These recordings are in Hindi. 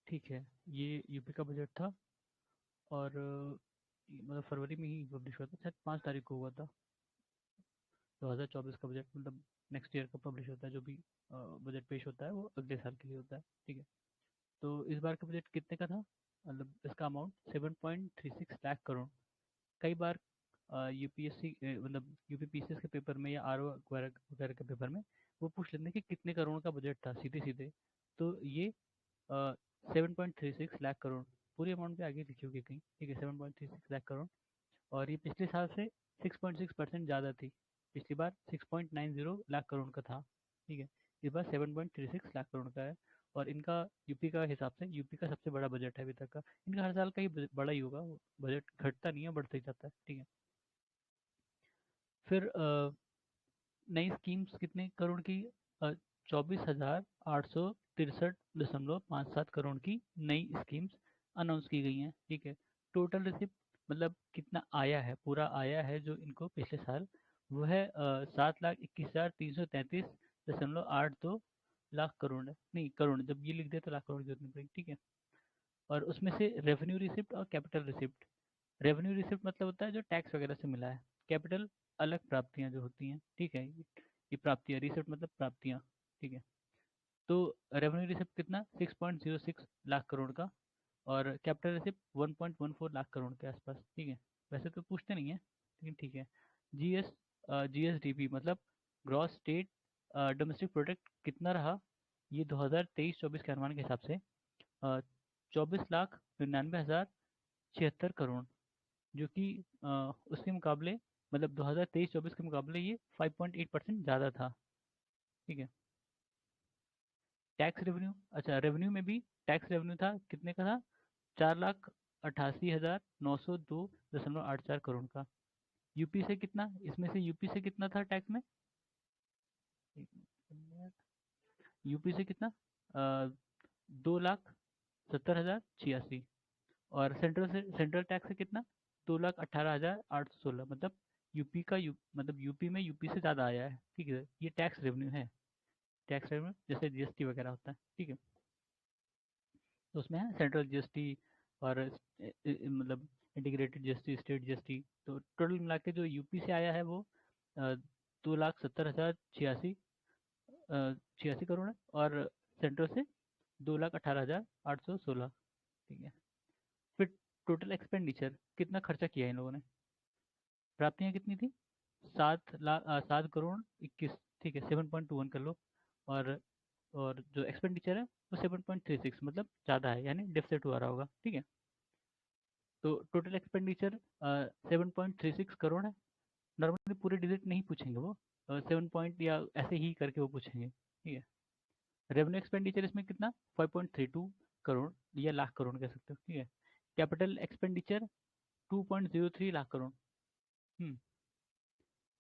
ठीक है, ये यूपी का बजट था और मतलब फरवरी में ही पब्लिश हुआ था, शायद 5 तारीख को हुआ था। 2024 का बजट मतलब नेक्स्ट ईयर का पब्लिश होता है, जो भी बजट पेश होता है वो अगले साल के लिए होता है। ठीक है, तो इस बार का बजट कितने का था, मतलब इसका अमाउंट 7.36 लाख करोड़। कई बार यूपीएससी मतलब यूपीपीसीएस के पेपर में या आरओ वगैरह वगैरह के पेपर में वो पूछ लेते हैं कि कितने करोड़ का बजट था सीधे सीधे। तो ये 7.36 लाख करोड़ पूरी अमाउंट पे आगे लिखी होगी कहीं। ठीक है, 7.36 लाख करोड़। और ये पिछले साल से 6.6% ज़्यादा थी। पिछली बार 6.90 लाख करोड़ का था। ठीक है, इस बार 7.36 लाख करोड़ का है। और इनका यूपी का हिसाब से यूपी का सबसे बड़ा बजट है अभी तक का। इनका हर साल का ही बड़ा ही होगा, बजट घटता नहीं है, बढ़ता ही जाता है। ठीक है, फिर नई स्कीम्स कितने करोड़ की, 24,863.57 करोड़ की नई स्कीम्स अनाउंस की गई हैं। ठीक है, टोटल रिसिप्ट मतलब कितना आया है, पूरा आया है जो इनको पिछले साल, वो है 7,21,333.82 नहीं करोड़, जब ये लिख दे तो लाख करोड़ की जरूरत नहीं पड़ेगी। ठीक है, और उसमें से रेवेन्यू रिसिप्ट और कैपिटल रिसिप्ट। रेवेन्यू रिसिप्ट मतलब होता है जो टैक्स वगैरह से मिला है। कैपिटल अलग प्राप्तियां जो होती हैं। ठीक है, ये प्राप्तियां, रिसिप्ट मतलब प्राप्तियां। ठीक है, तो रेवेन्यू रिसिप्ट कितना 6.06 लाख करोड़ का, और कैपिटल रिसिप्ट 1.14 लाख करोड़ के आसपास। ठीक है, वैसे तो पूछते नहीं है लेकिन ठीक है। जीएस जीएसडीपी मतलब ग्रॉस स्टेट डोमेस्टिक प्रोडक्ट कितना रहा, ये 2023-24 के अनुमान के हिसाब से 24,99,076 करोड़, जो कि उसके मुकाबले मतलब 2023-24 के मुकाबले ये 5.8% ज़्यादा था। ठीक है, टैक्स रेवेन्यू, अच्छा रेवेन्यू में भी टैक्स रेवेन्यू था, कितने का था, 4,88,902.84 करोड़ का। यूपी से कितना, इसमें से यूपी से कितना था टैक्स में, यूपी से कितना, 2,70,076। और सेंट्रल से, सेंट्रल टैक्स से कितना, 2,18,816, मतलब यूपी का मतलब यूपी में यूपी से ज़्यादा आया है। ठीक है, ये टैक्स रेवेन्यू है। टैक्स रेवेन्यू जैसे जीएसटी वगैरह होता है। ठीक है, तो उसमें है सेंट्रल जीएसटी और मतलब इंटीग्रेटेड जीएसटी, स्टेट जीएसटी। तो टोटल मिला के जो यूपी से आया है वो 2,70,086 करोड़ है, और सेंट्रल से 2,18,816। ठीक है, फिर टोटल एक्सपेंडिचर कितना खर्चा किया है इन लोगों ने, प्राप्तियां कितनी थी, 7,07,21। ठीक है, 7.21 कर लो। और और जो एक्सपेंडिचर है वो 7.36, मतलब ज़्यादा है, यानी डिफिसिट हुआ रहा होगा। ठीक है, तो टोटल एक्सपेंडिचर 7.36 करोड़ है। नॉर्मली पूरे डिजिट नहीं पूछेंगे वो, 7 पॉइंट या ऐसे ही करके वो पूछेंगे। ठीक है, रेवेन्यू एक्सपेंडिचर इसमें कितना, 5.32 करोड़ या लाख करोड़ कह सकते हो। ठीक है, कैपिटल एक्सपेंडिचर 2.03 लाख करोड़। हम्म,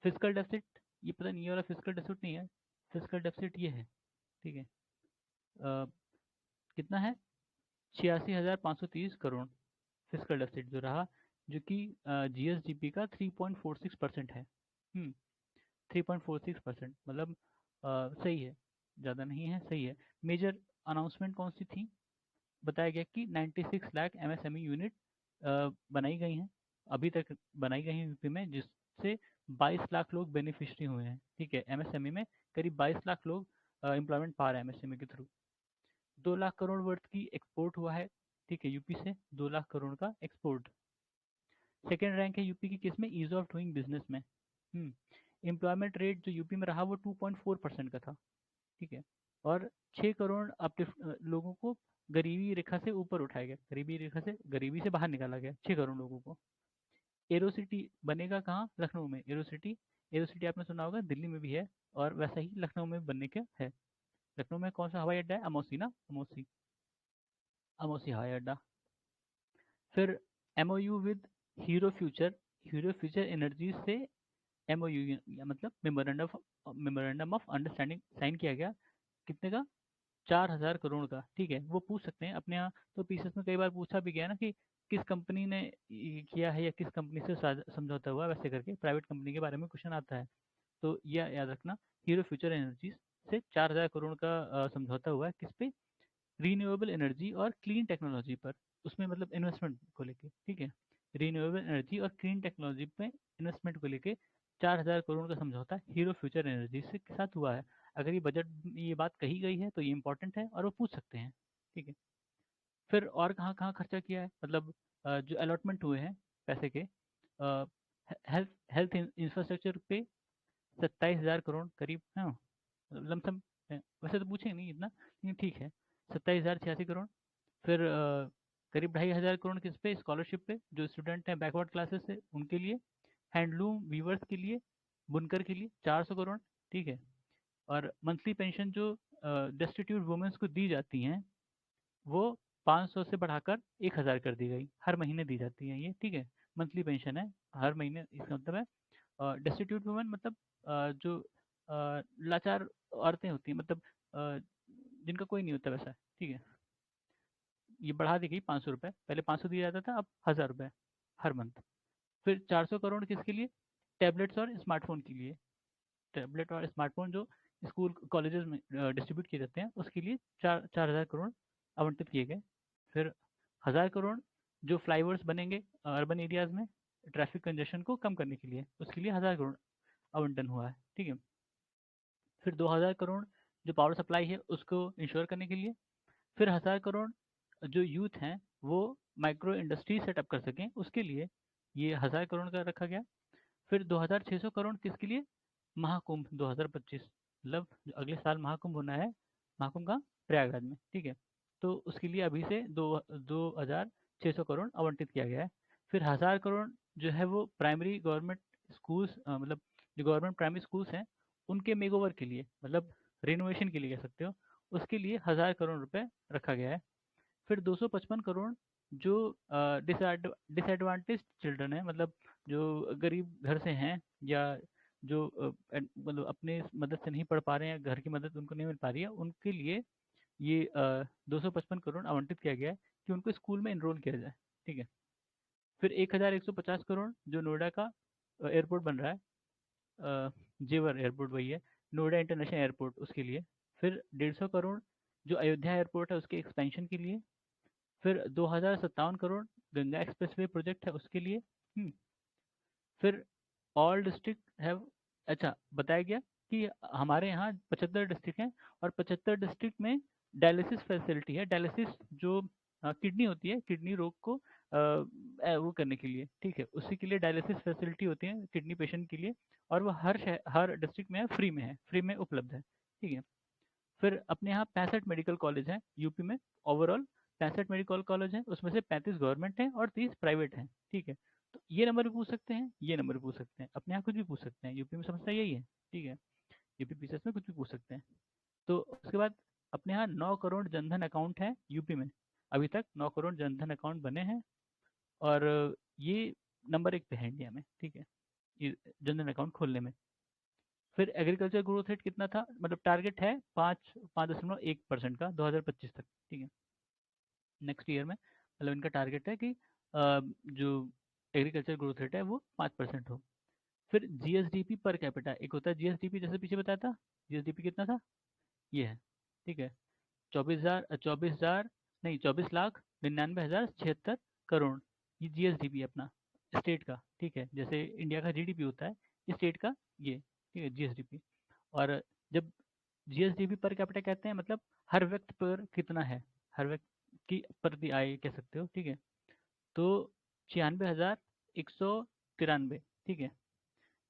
फिजिकल डेफिसिट, ये पता नहीं, ये वाला फिजिकल डेफिसिट नहीं है, फिजिकल डेफिसिट ये है। ठीक है, अ, कितना है, 86,530 करोड़ फिजिकल डेफिसिट जो रहा, जो कि जीएसडीपी का 3.46% है। 3.46%, मतलब सही है, ज़्यादा नहीं है, सही है। मेजर अनाउंसमेंट कौन सी थी, बताया गया कि 96 लाख एमएसएमई यूनिट बनाई गई हैं, अभी तक बनाई गई हैं यूपी में, जिससे 22 लाख लोग बेनिफिशरी हुए हैं। ठीक है, एमएसएमई में करीब 22 लाख लोग एम्प्लॉयमेंट पा रहे हैं एमएसएमई के थ्रू। 2 लाख करोड़ वर्थ की एक्सपोर्ट हुआ है। ठीक है, यूपी से 2 लाख करोड़ का एक्सपोर्ट। सेकेंड रैंक है यूपी की किस में, ईज ऑफ डूइंग बिजनेस में। एम्प्लॉयमेंट रेट जो यूपी में रहा वो 2.4% का था। ठीक है, और 6 करोड़ अपलिफ्ट लोगों को गरीबी रेखा से ऊपर उठाया गया, गरीबी रेखा से, गरीबी से बाहर निकाला गया 6 करोड़ लोगों को। एरो सिटी बनेगा कहाँ, लखनऊ में। एरो सिटी, एरो सिटी आपने सुना होगा, दिल्ली में भी है, और वैसा ही लखनऊ में बनने का है। लखनऊ में कौन सा हवाई अड्डा है, अमौसी ना, अमौसी, अमौसी हवाई अड्डा। फिर MOU with hero future, hero future energy से एमओयू मतलब मेमोरेंडम ऑफ अंडरस्टैंडिंग साइन किया गया। कितने का, 4,000 करोड़ का। ठीक है, वो पूछ सकते हैं अपने यहाँ, तो पीसीएस में कई बार पूछा भी गया ना कि किस कंपनी ने ये किया है या किस कंपनी से समझौता हुआ, वैसे करके प्राइवेट कंपनी के बारे में क्वेश्चन आता है। तो यह याद रखना, हीरो फ्यूचर एनर्जीज से 4,000 करोड़ का समझौता हुआ है, किस पे, रीन्यूएबल एनर्जी और क्लीन टेक्नोलॉजी पर, उसमें मतलब इन्वेस्टमेंट को लेके, ठीक है। रीन्यूएबल एनर्जी और क्लीन टेक्नोलॉजी पे इन्वेस्टमेंट को लेके 4,000 करोड़ का समझौता हीरो फ्यूचर एनर्जी से के साथ हुआ है। अगर ये बजट में ये बात कही गई है तो ये इंपॉर्टेंट है और वो पूछ सकते हैं, ठीक है। फिर और कहाँ कहाँ खर्चा किया है, मतलब जो अलॉटमेंट हुए हैं पैसे के, हेल्थ हेल्थ इंफ्रास्ट्रक्चर पे 27,000 करोड़ करीब, हाँ लमसम है। वैसे तो पूछेंगे नहीं इतना, लेकिन ठीक है, 27,086 करोड़। फिर करीब 2,500 करोड़ किस पे, स्कॉलरशिप पे, जो स्टूडेंट हैं बैकवर्ड क्लासेस से उनके लिए, हैंडलूम वीवर्स के लिए, बुनकर के लिए 400 करोड़, ठीक है। और मंथली पेंशन जो डेस्टिट्यूट वुमेन्स को दी जाती हैं वो 500 से बढ़ाकर 1,000 कर दी गई, हर महीने दी जाती है ये, ठीक है। मंथली पेंशन है हर महीने, इसका मतलब है डेस्टिट्यूट वुमेन मतलब जो लाचार औरतें होती हैं, मतलब अ, जिनका कोई नहीं होता वैसा, ठीक है। ये बढ़ा दी गई 500 रुपये, पहले 500 दिया जाता था, अब 1,000 रुपये हर मंथ। फिर 400 करोड़ किसके लिए, टैबलेट्स और स्मार्टफोन के लिए। टैबलेट और स्मार्टफोन जो स्कूल कॉलेजेस में डिस्ट्रीब्यूट किए जाते हैं उसके लिए 4,000 करोड़ आवंटित किए गए। फिर 1,000 करोड़ जो फ्लाईओवर्स बनेंगे अर्बन एरियाज में ट्रैफिक कंजेशन को कम करने के लिए, उसके लिए 1,000 करोड़ आवंटन हुआ है, ठीक है। फिर 2,000 करोड़ जो पावर सप्लाई है उसको इंश्योर करने के लिए। फिर 1,000 करोड़ जो यूथ हैं वो माइक्रो इंडस्ट्री सेटअप कर सकें उसके लिए, ये 1,000 करोड़ का रखा गया। फिर 2,600 करोड़ किसके लिए, महाकुंभ 2025, मतलब जो अगले साल महाकुंभ होना है, महाकुंभ का प्रयागराज में, ठीक है। तो उसके लिए अभी से 2,600 करोड़ आवंटित किया गया है। फिर 1,000 करोड़ जो है वो प्राइमरी गवर्नमेंट स्कूल्स, मतलब जो गवर्नमेंट प्राइमरी स्कूल्स हैं उनके मेकओवर के लिए, मतलब रिनोवेशन के लिए कह सकते हो, उसके लिए 1,000 करोड़ रुपए रखा गया है। फिर 255 करोड़ जो डिसएडवांटेज चिल्ड्रन है, मतलब जो गरीब घर से हैं या जो मतलब अपने मदद से नहीं पढ़ पा रहे हैं, घर की मदद उनको नहीं मिल पा रही है, उनके लिए ये 255 करोड़ आवंटित किया गया है कि उनको स्कूल में इनरोल किया जाए, ठीक है। फिर 1,150 करोड़ जो नोएडा का एयरपोर्ट बन रहा है, जेवर एयरपोर्ट वही है, नोएडा इंटरनेशनल एयरपोर्ट, उसके लिए। फिर 150 करोड़ जो अयोध्या एयरपोर्ट है उसके एक्सपेंशन के लिए। फिर 2,057 करोड़ गंगा एक्सप्रेसवे प्रोजेक्ट है उसके लिए। फिर ऑल डिस्ट्रिक्ट हैव, अच्छा बताया गया कि हमारे यहाँ 75 डिस्ट्रिक्ट हैं और 75 डिस्ट्रिक्ट में डायलिसिस फैसिलिटी है। डायलिसिस जो किडनी होती है, किडनी रोग को वो करने के लिए, ठीक है, उसी के लिए डायलिसिस फैसिलिटी होती है किडनी पेशेंट के लिए। और वो हर डिस्ट्रिक्ट में है, फ्री में है, फ्री में उपलब्ध है, ठीक है। फिर अपने यहाँ 65 मेडिकल कॉलेज हैं यूपी में, ओवरऑल 65 मेडिकल कॉलेज हैं, उसमें से 35 गवर्नमेंट हैं और 30 प्राइवेट हैं, ठीक है। तो ये नंबर भी पूछ सकते हैं, ये नंबर भी पूछ सकते हैं, अपने यहाँ कुछ भी पूछ सकते हैं, यूपी में समस्या यही है, ठीक है। यूपी पीसीएस में कुछ भी पूछ सकते हैं। तो उसके बाद अपने यहाँ 9 करोड़ जनधन अकाउंट है यूपी में, अभी तक 9 करोड़ जनधन अकाउंट बने हैं। और ये नंबर 1 पे है इंडिया में, ठीक है, ये जनधन अकाउंट खोलने में। फिर एग्रीकल्चर ग्रोथ रेट कितना था, मतलब टारगेट है 5.1% का 2025 तक, ठीक है, नेक्स्ट ईयर में। मतलब इनका टारगेट है कि जो एग्रीकल्चर ग्रोथ रेट है वो 5% हो। फिर जीएसडीपी पर कैपिटा एक होता है, जीएसडीपी जैसे पीछे बताया था, जीएसडीपी कितना था, ये है, ठीक है, 24,000 नहीं 24,99,076 करोड़, ये जीएसडीपी अपना स्टेट का, ठीक है, जैसे इंडिया का जीडीपी होता है, स्टेट का ये, ठीक है, जीएसडीपी। और जब जीएसडीपी पर कैपिटा कहते हैं मतलब हर व्यक्ति पर कितना है, हर व्यक्ति की प्रति आय कह सकते हो, ठीक है। तो 96,193, ठीक है,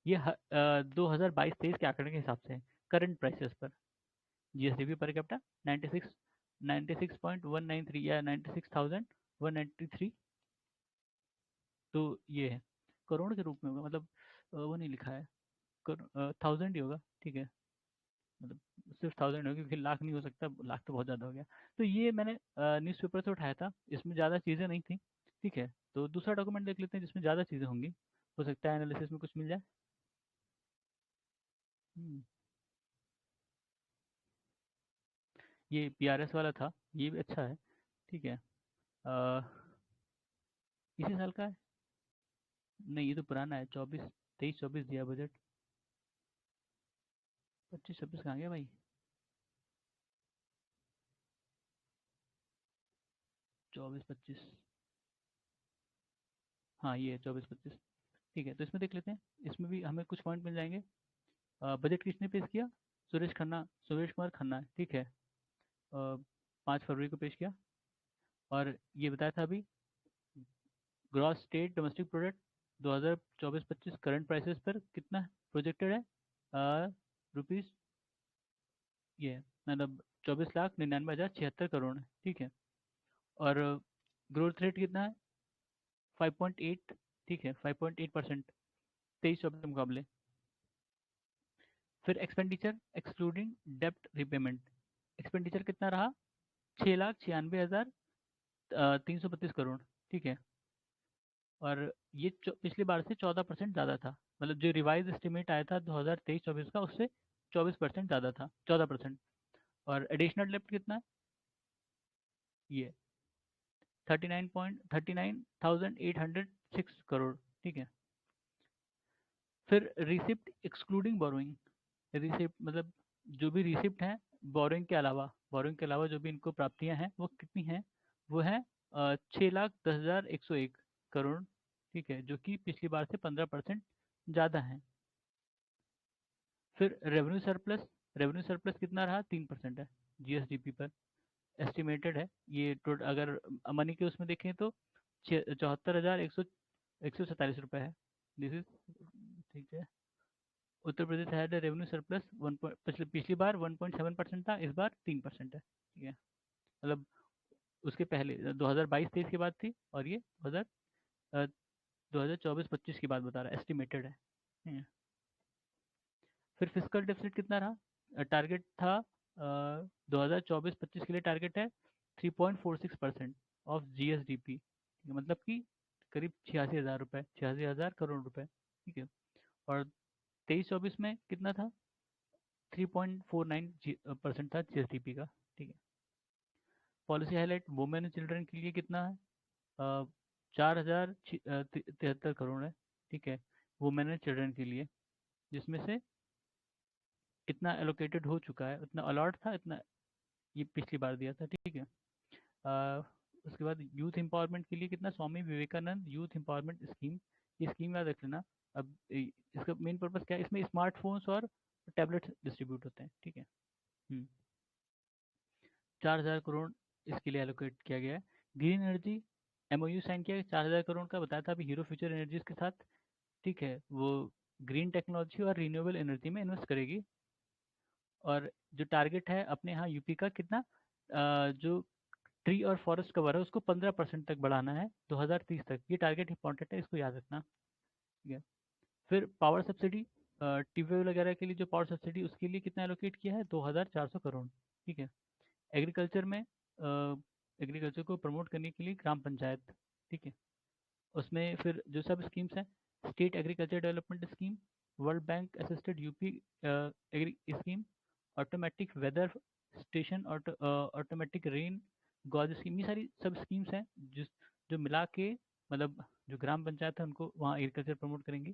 ये 2022-23 के आंकड़े के हिसाब से है, करंट प्राइसेस पर। जीएसडीपी पर कैपिटा 96.193 या 96,193, तो ये है करोड़ के रूप में होगा, मतलब वो नहीं लिखा है, थाउजेंड ही होगा, ठीक है, मतलब सिर्फ थाउजेंड होगी क्योंकि लाख नहीं हो सकता, लाख तो बहुत ज़्यादा हो गया। तो ये मैंने न्यूज़पेपर से उठाया था, इसमें ज़्यादा चीज़ें नहीं थी, ठीक है। तो दूसरा डॉक्यूमेंट देख लेते हैं जिसमें ज़्यादा चीज़ें होंगी, हो सकता है एनालिसिस में कुछ मिल जाए। हम्म, ये पीआरएस वाला था, ये भी अच्छा है, ठीक है। अ, इसी साल का है, नहीं ये तो पुराना है, 23-24 दिया बजट, 25-26 कहाँ गया भाई। 24-25, हाँ ये 24-25, ठीक है। तो इसमें देख लेते हैं, इसमें भी हमें कुछ पॉइंट मिल जाएंगे। बजट किसने पेश किया? सुरेश कुमार खन्ना, ठीक है। 5 फरवरी को पेश किया। और ये बताया था अभी, gross state domestic product 2024-25 current prices पर कितना प्रोजेक्टेड है? रुपीज़, ये मतलब 24,99,076 करोड़ है, ठीक है। और ग्रोथ रेट कितना है? 5.8, ठीक है, 5.8%, 23-24 के मुकाबले। फिर एक्सपेंडिचर एक्सक्लूडिंग डेप्ट रिपेमेंट, एक्सपेंडिचर कितना रहा? 6,96,332 करोड़, ठीक है। और ये पिछली बार से 14% ज़्यादा था, मतलब जो रिवाइज एस्टिमेट आया था 2023-24 का, उससे 24% ज़्यादा था, 14%। और एडिशनल डेप्ट कितना है? ये 39,806 करोड़, ठीक है। फिर रिसिप्ट एक्सक्लूडिंग बोरोइंग, रिसिप्ट मतलब जो भी रिसिप्ट है बोरोइंग के अलावा जो भी इनको प्राप्तियां हैं वो कितनी हैं? वो है 6,10,101 करोड़, ठीक है, जो कि पिछली बार से 15% ज़्यादा है। फिर रेवेन्यू सरप्लस कितना रहा? 3% है जीएसडीपी पर, एस्टिमेटेड है ये। अगर मनी के उसमें देखें तो 74,147 रुपये है। दिस इज, ठीक है। Uttar Pradesh had revenue surplus पिछली बार 1.7% था, इस बार 3% है, ठीक है। मतलब उसके पहले 2022-23 की बात थी, और ये 2024-25 की बात बता रहा है, एस्टिमेटेड है, ठीक है। फिर फिजिकल डेफिसिट कितना रहा? टारगेट था 2024-25 के लिए टारगेट है 3.46% ऑफ जीएसडीपी, मतलब कि करीब 86,000 रुपये, 86,000 करोड़ रुपए, ठीक है। और 23-24 में कितना था? 3.49% था जीएसडीपी का, ठीक है। Policy highlight women and children के लिए कितना है? 4,073 करोड़ है, ठीक है, वुमेन एंड चिल्ड्रन के लिए, जिसमें से इतना एलोकेटेड हो चुका है, उतना अलॉट था, इतना ये पिछली बार दिया था, ठीक है। अ, उसके बाद यूथ एम्पावरमेंट के लिए कितना? Swami Vivekananda youth empowerment scheme, ये स्कीम याद रख लेना। अब इसका मेन पर्पस क्या है? इसमें स्मार्टफोन्स और टैबलेट्स डिस्ट्रीब्यूट होते हैं, ठीक है। 4,000 करोड़ इसके लिए एलोकेट किया गया है। ग्रीन एनर्जी एमओयू साइन किया 4,000 करोड़ का, बताया था अभी हीरो फ्यूचर एनर्जीज के साथ, ठीक है। वो ग्रीन टेक्नोलॉजी और रिन्यूएबल एनर्जी में इन्वेस्ट करेगी। और जो टारगेट है अपने यहाँ यूपी का, कितना जो ट्री और फॉरेस्ट कवर है उसको 15% तक बढ़ाना है 2030 तक, ये टारगेट इंपॉर्टेंट है, इसको याद रखना, ठीक है। फिर पावर सब्सिडी, ट्यूबवेल वगैरह के लिए जो पावर सब्सिडी, उसके लिए कितना एलोकेट किया है? 2,400 करोड़, ठीक है। एग्रीकल्चर में एग्रीकल्चर को प्रमोट करने के लिए ग्राम पंचायत, ठीक है, उसमें फिर जो सब स्कीम्स हैं, state agriculture development scheme, world bank assisted UP agri scheme, automatic weather station, automatic rain gauge scheme, ये सारी सब स्कीम्स हैं जो मिला के, मतलब जो ग्राम पंचायत है उनको वहाँ एग्रीकल्चर प्रमोट करेंगे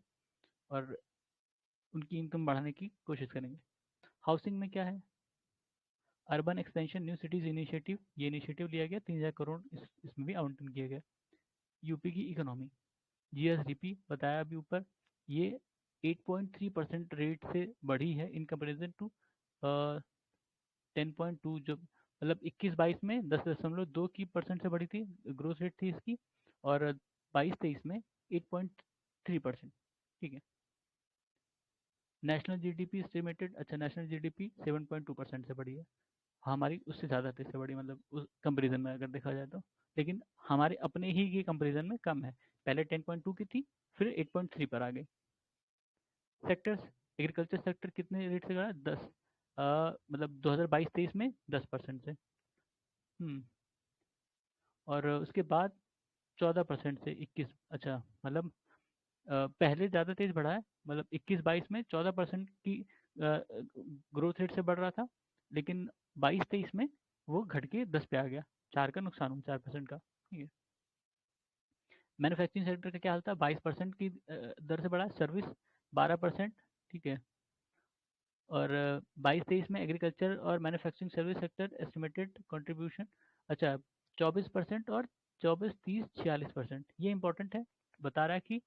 और उनकी इनकम बढ़ाने की कोशिश करेंगे। हाउसिंग में क्या है? Urban expansion new cities initiative, ये इनिशिएटिव लिया गया, 3,000 करोड़ इसमें भी आवंटन किया गया। यूपी की इकोनॉमी, जीएसडीपी बताया अभी ऊपर, ये 8.3% रेट से बढ़ी है इन कंपेरिजन टू 10.2, जो मतलब 21-22 में 10.2 की परसेंट से बढ़ी थी, ग्रोथ रेट थी इसकी, और 22-23 में 8.3%, ठीक है। नेशनल जीडीपी एस्टिमेटेड, अच्छा नेशनल जीडीपी 7.2% से बढ़ी है, हमारी उससे ज़्यादा तेज से बढ़ी, मतलब उस कंपेरिजन में अगर देखा जाए तो। लेकिन हमारे अपने ही के कंपेरिजन में कम है, पहले 10.2 की थी, फिर 8.3 पर आ गई। सेक्टर्स, एग्रीकल्चर सेक्टर कितने रेट से बढ़ा? 10, मतलब 2022-23 में 10% से। हम्म और उसके बाद 14% से 21, अच्छा मतलब पहले ज़्यादा तेज बढ़ा है, मतलब 21-22 में 14% की ग्रोथ रेट से बढ़ रहा था, लेकिन 22-23 में वो घट के 10 पे आ गया, 4 का नुकसान हुआ, 4% का, ठीक है। मैन्युफैक्चरिंग सेक्टर का क्या हाल था? 22% की दर से बढ़ा, सर्विस 12%, ठीक है। और 22-23 में एग्रीकल्चर और manufacturing service sector estimated contribution, अच्छा 24% और 24, 30, 46%। ये इंपॉर्टेंट है, बता रहा है कि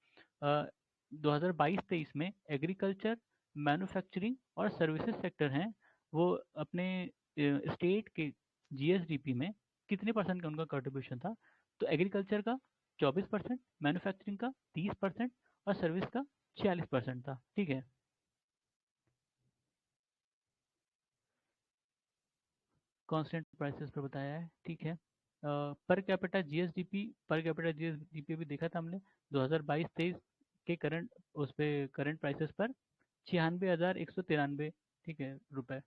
2022-23 में एग्रीकल्चर, मैन्युफैक्चरिंग और सर्विसेज सेक्टर हैं, वो अपने स्टेट के जीएसडीपी में कितने परसेंट का उनका कंट्रीब्यूशन था। तो एग्रीकल्चर का 24%, मैन्युफैक्चरिंग का 30% और सर्विस का 46% था। ठीक है, कांस्टेंट प्राइसेस पर बताया है। ठीक है, per capita GSDP, per capita GSDP भी देखा था हमने 2022-23 के करंट, उस पे करंट प्राइसेस पर 96,193, ठीक है, रुपए।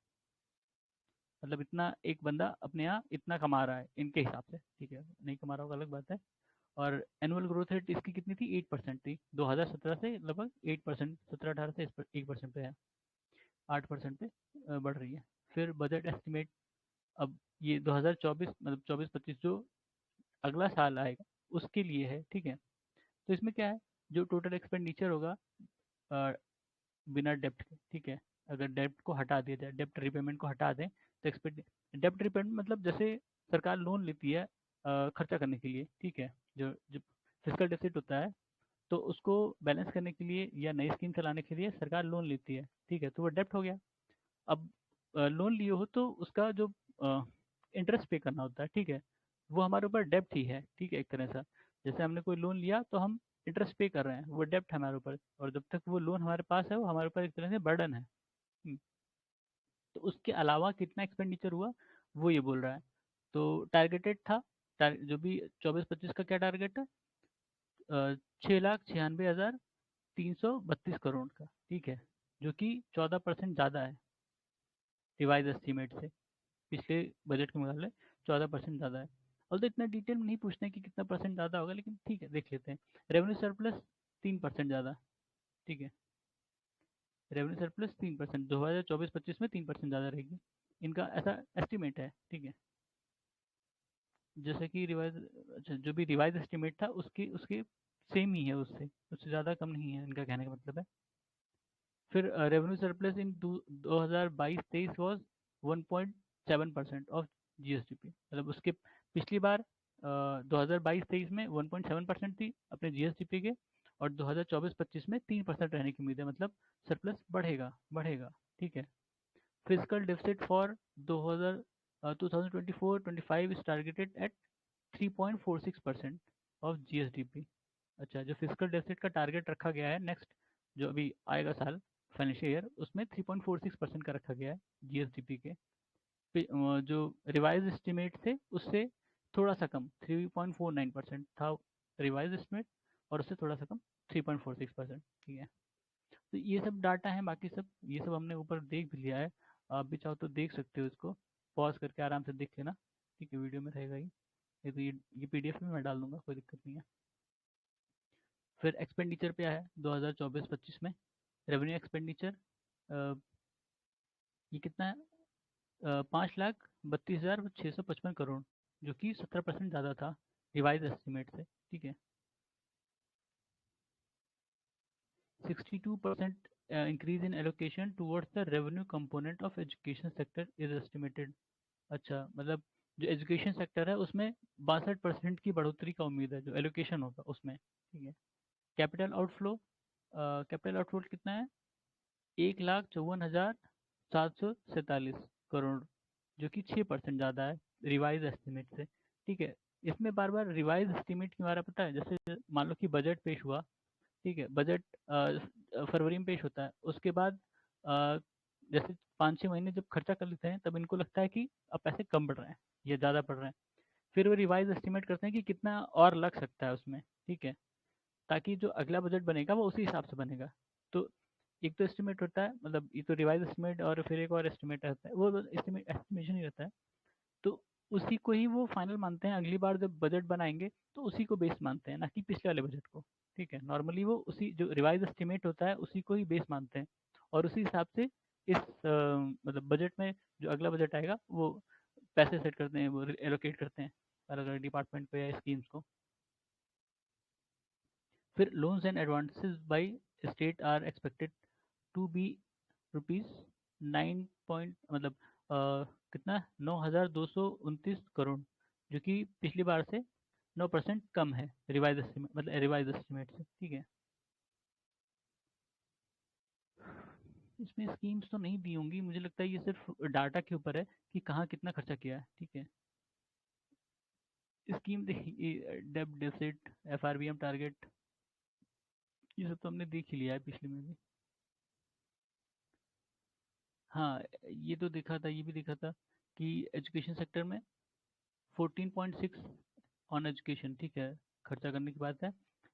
मतलब इतना एक बंदा अपने यहाँ इतना कमा रहा है इनके हिसाब से। ठीक है, नहीं कमा रहा होगा अलग बात है। और एनुअल ग्रोथ रेट इसकी कितनी थी, 8% थी 2017 से, लगभग 8%, 17-18 से 1% पे है, 8% पे बढ़ रही है। फिर बजट एस्टिमेट, अब ये 2024 मतलब 24-25 जो अगला साल आएगा उसके लिए है। ठीक है, तो इसमें क्या है, जो टोटल एक्सपेंडिचर होगा अ, बिना डेप्ट के, ठीक है, अगर डेप्ट को हटा दिया जाए, डेप्ट रिपेमेंट को हटा दें, तो एक्सपेक्ट, डेप्ट रिपेमेंट मतलब जैसे सरकार लोन लेती है खर्चा करने के लिए, ठीक है, जो जो फिजिकल डेफिसिट होता है, तो उसको बैलेंस करने के लिए या नई स्कीम चलाने के लिए सरकार लोन लेती है। ठीक है, तो वो डेप्ट हो गया। अब लोन लिए हो तो उसका जो इंटरेस्ट पे करना होता है, ठीक है, वो हमारे ऊपर डेप्ट ही है। ठीक है, एक तरह से जैसे हमने कोई लोन लिया तो हम इंटरेस्ट पे कर रहे हैं, वो डेप्ट है हमारे ऊपर, और जब तक वो लोन हमारे पास है वो हमारे ऊपर एक तरह से बर्डन है। हम्म, तो उसके अलावा कितना एक्सपेंडिचर हुआ वो ये बोल रहा है। तो टारगेटेड था, जो भी 24-25 का क्या टारगेट है, 6,96,332 का। ठीक है, जो कि 14% ज़्यादा है रिवाइज एस्टीमेट से, पिछले बजट के मुकाबले 14% ज़्यादा है। और तो इतना डिटेल में नहीं पूछते हैं कि कितना परसेंट ज़्यादा होगा, लेकिन ठीक है देख लेते हैं। रेवेन्यू सरप्लस 3% ज़्यादा। ठीक है, रेवेन्यू सरप्लस 3%, 2024-25 में 3% ज़्यादा रहेगी, इनका ऐसा एस्टिमेट है। ठीक है, जैसे कि रिवाइज, अच्छा, जो भी रिवाइज एस्टिमेट था उसकी उसके सेम ही है, उससे उससे ज़्यादा कम नहीं है, इनका कहने का मतलब है। फिर revenue surplus in 2022-23 was 1.7% of GSDP, मतलब उसके पिछली बार 2022-23 में 1.7% थी अपने जीएसडीपी के, और 2024-25 में 3% रहने की उम्मीद है, मतलब सरप्लस बढ़ेगा बढ़ेगा। ठीक है, physical deficit for 2024-25 is targeted eight 3.46% of GSDP. अच्छा, जो फिजिकल डेफिसिट का टारगेट रखा गया है नेक्स्ट, जो अभी आएगा साल, फाइनेंशियल ईयर, उसमें 3.46% का रखा गया है जीएसडीपी के। जो रिवाइज एस्टिमेट थे उससे थोड़ा सा कम, 3.49% था रिवाइज एस्टिमेट, और उससे थोड़ा सा कम 3.46%। ठीक है, तो ये सब डाटा है, बाकी सब ये सब हमने ऊपर देख भी लिया है, आप भी चाहो तो देख सकते हो इसको, पॉज करके आराम से देख लेना। ठीक है, वीडियो में रहेगा ही, ये तो ये पीडीएफ में मैं डाल दूंगा, कोई दिक्कत नहीं है। फिर एक्सपेंडिचर पे है 2024-25 में, रेवेन्यू एक्सपेंडिचर ये कितना है, 5,32,655 करोड़, जो कि 17% ज़्यादा था रिवाइज एस्टिमेट से। ठीक है, 62% increase in allocation towards the revenue component of education sector is estimated. अच्छा, मतलब जो एजुकेशन सेक्टर है उसमें 62% की बढ़ोतरी का उम्मीद है, जो एलोकेशन होगा उसमें। ठीक है, कैपिटल आउटफ्लो, कैपिटल आउटफ्लो कितना है, 1,54,747 करोड़, जो कि 6% ज़्यादा है रिवाइज एस्टिमेट से। ठीक है, इसमें बार बार रिवाइज एस्टिमेट क्यों आ रहा है पता है, जैसे मान लो कि बजट पेश हुआ, ठीक है, बजट फरवरी में पेश होता है, उसके बाद अ, जैसे 5-6 महीने जब खर्चा कर लेते हैं तब इनको लगता है कि अब पैसे कम बढ़ रहे हैं या ज़्यादा बढ़ रहे हैं, फिर वो रिवाइज एस्टिमेट करते हैं कि कितना और लग सकता है उसमें। ठीक है, ताकि जो अगला बजट बनेगा वो उसी हिसाब से बनेगा। तो एक तो एस्टिमेट होता है, मतलब ये तो रिवाइज एस्टिमेट, और फिर एक और एस्टिमेट रहता है, वो एस्टिमेट एस्टिमेशन ही रहता है। तो उसी को ही वो फाइनल मानते हैं, अगली बार जब बजट बनाएंगे तो उसी को बेस मानते हैं, ना कि पिछले वाले बजट को। ठीक है, नॉर्मली वो उसी जो रिवाइज एस्टिमेट होता है उसी को ही बेस मानते हैं, और उसी हिसाब से इस मतलब बजट में जो अगला बजट आएगा वो पैसे सेट करते हैं, वो एलोकेट करते हैं अलग अलग डिपार्टमेंट पे या स्कीम्स को। फिर loans and advances by state are expected to be rupees 9 point, मतलब कितना, 9,229 करोड़, जो कि पिछली बार से 9% कम है, रिवाइज एस्टिमेट मतलब रिवाइज एस्टिमेट से, ठीक है। इसमें स्कीम्स तो नहीं दी होंगी, मुझे लगता है ये सिर्फ डाटा के ऊपर है कि कहाँ कितना खर्चा किया है, ठीक है। स्कीम देखिए, डेब्ट डेफिसिट, एफआरबीएम टारगेट, ये सब तो हमने देख ही लिया है पिछले में भी। हाँ, ये तो देखा था, ये भी देखा था कि एजुकेशन सेक्टर में 14.6 ऑन एजुकेशन, ठीक है, खर्चा करने की बात है।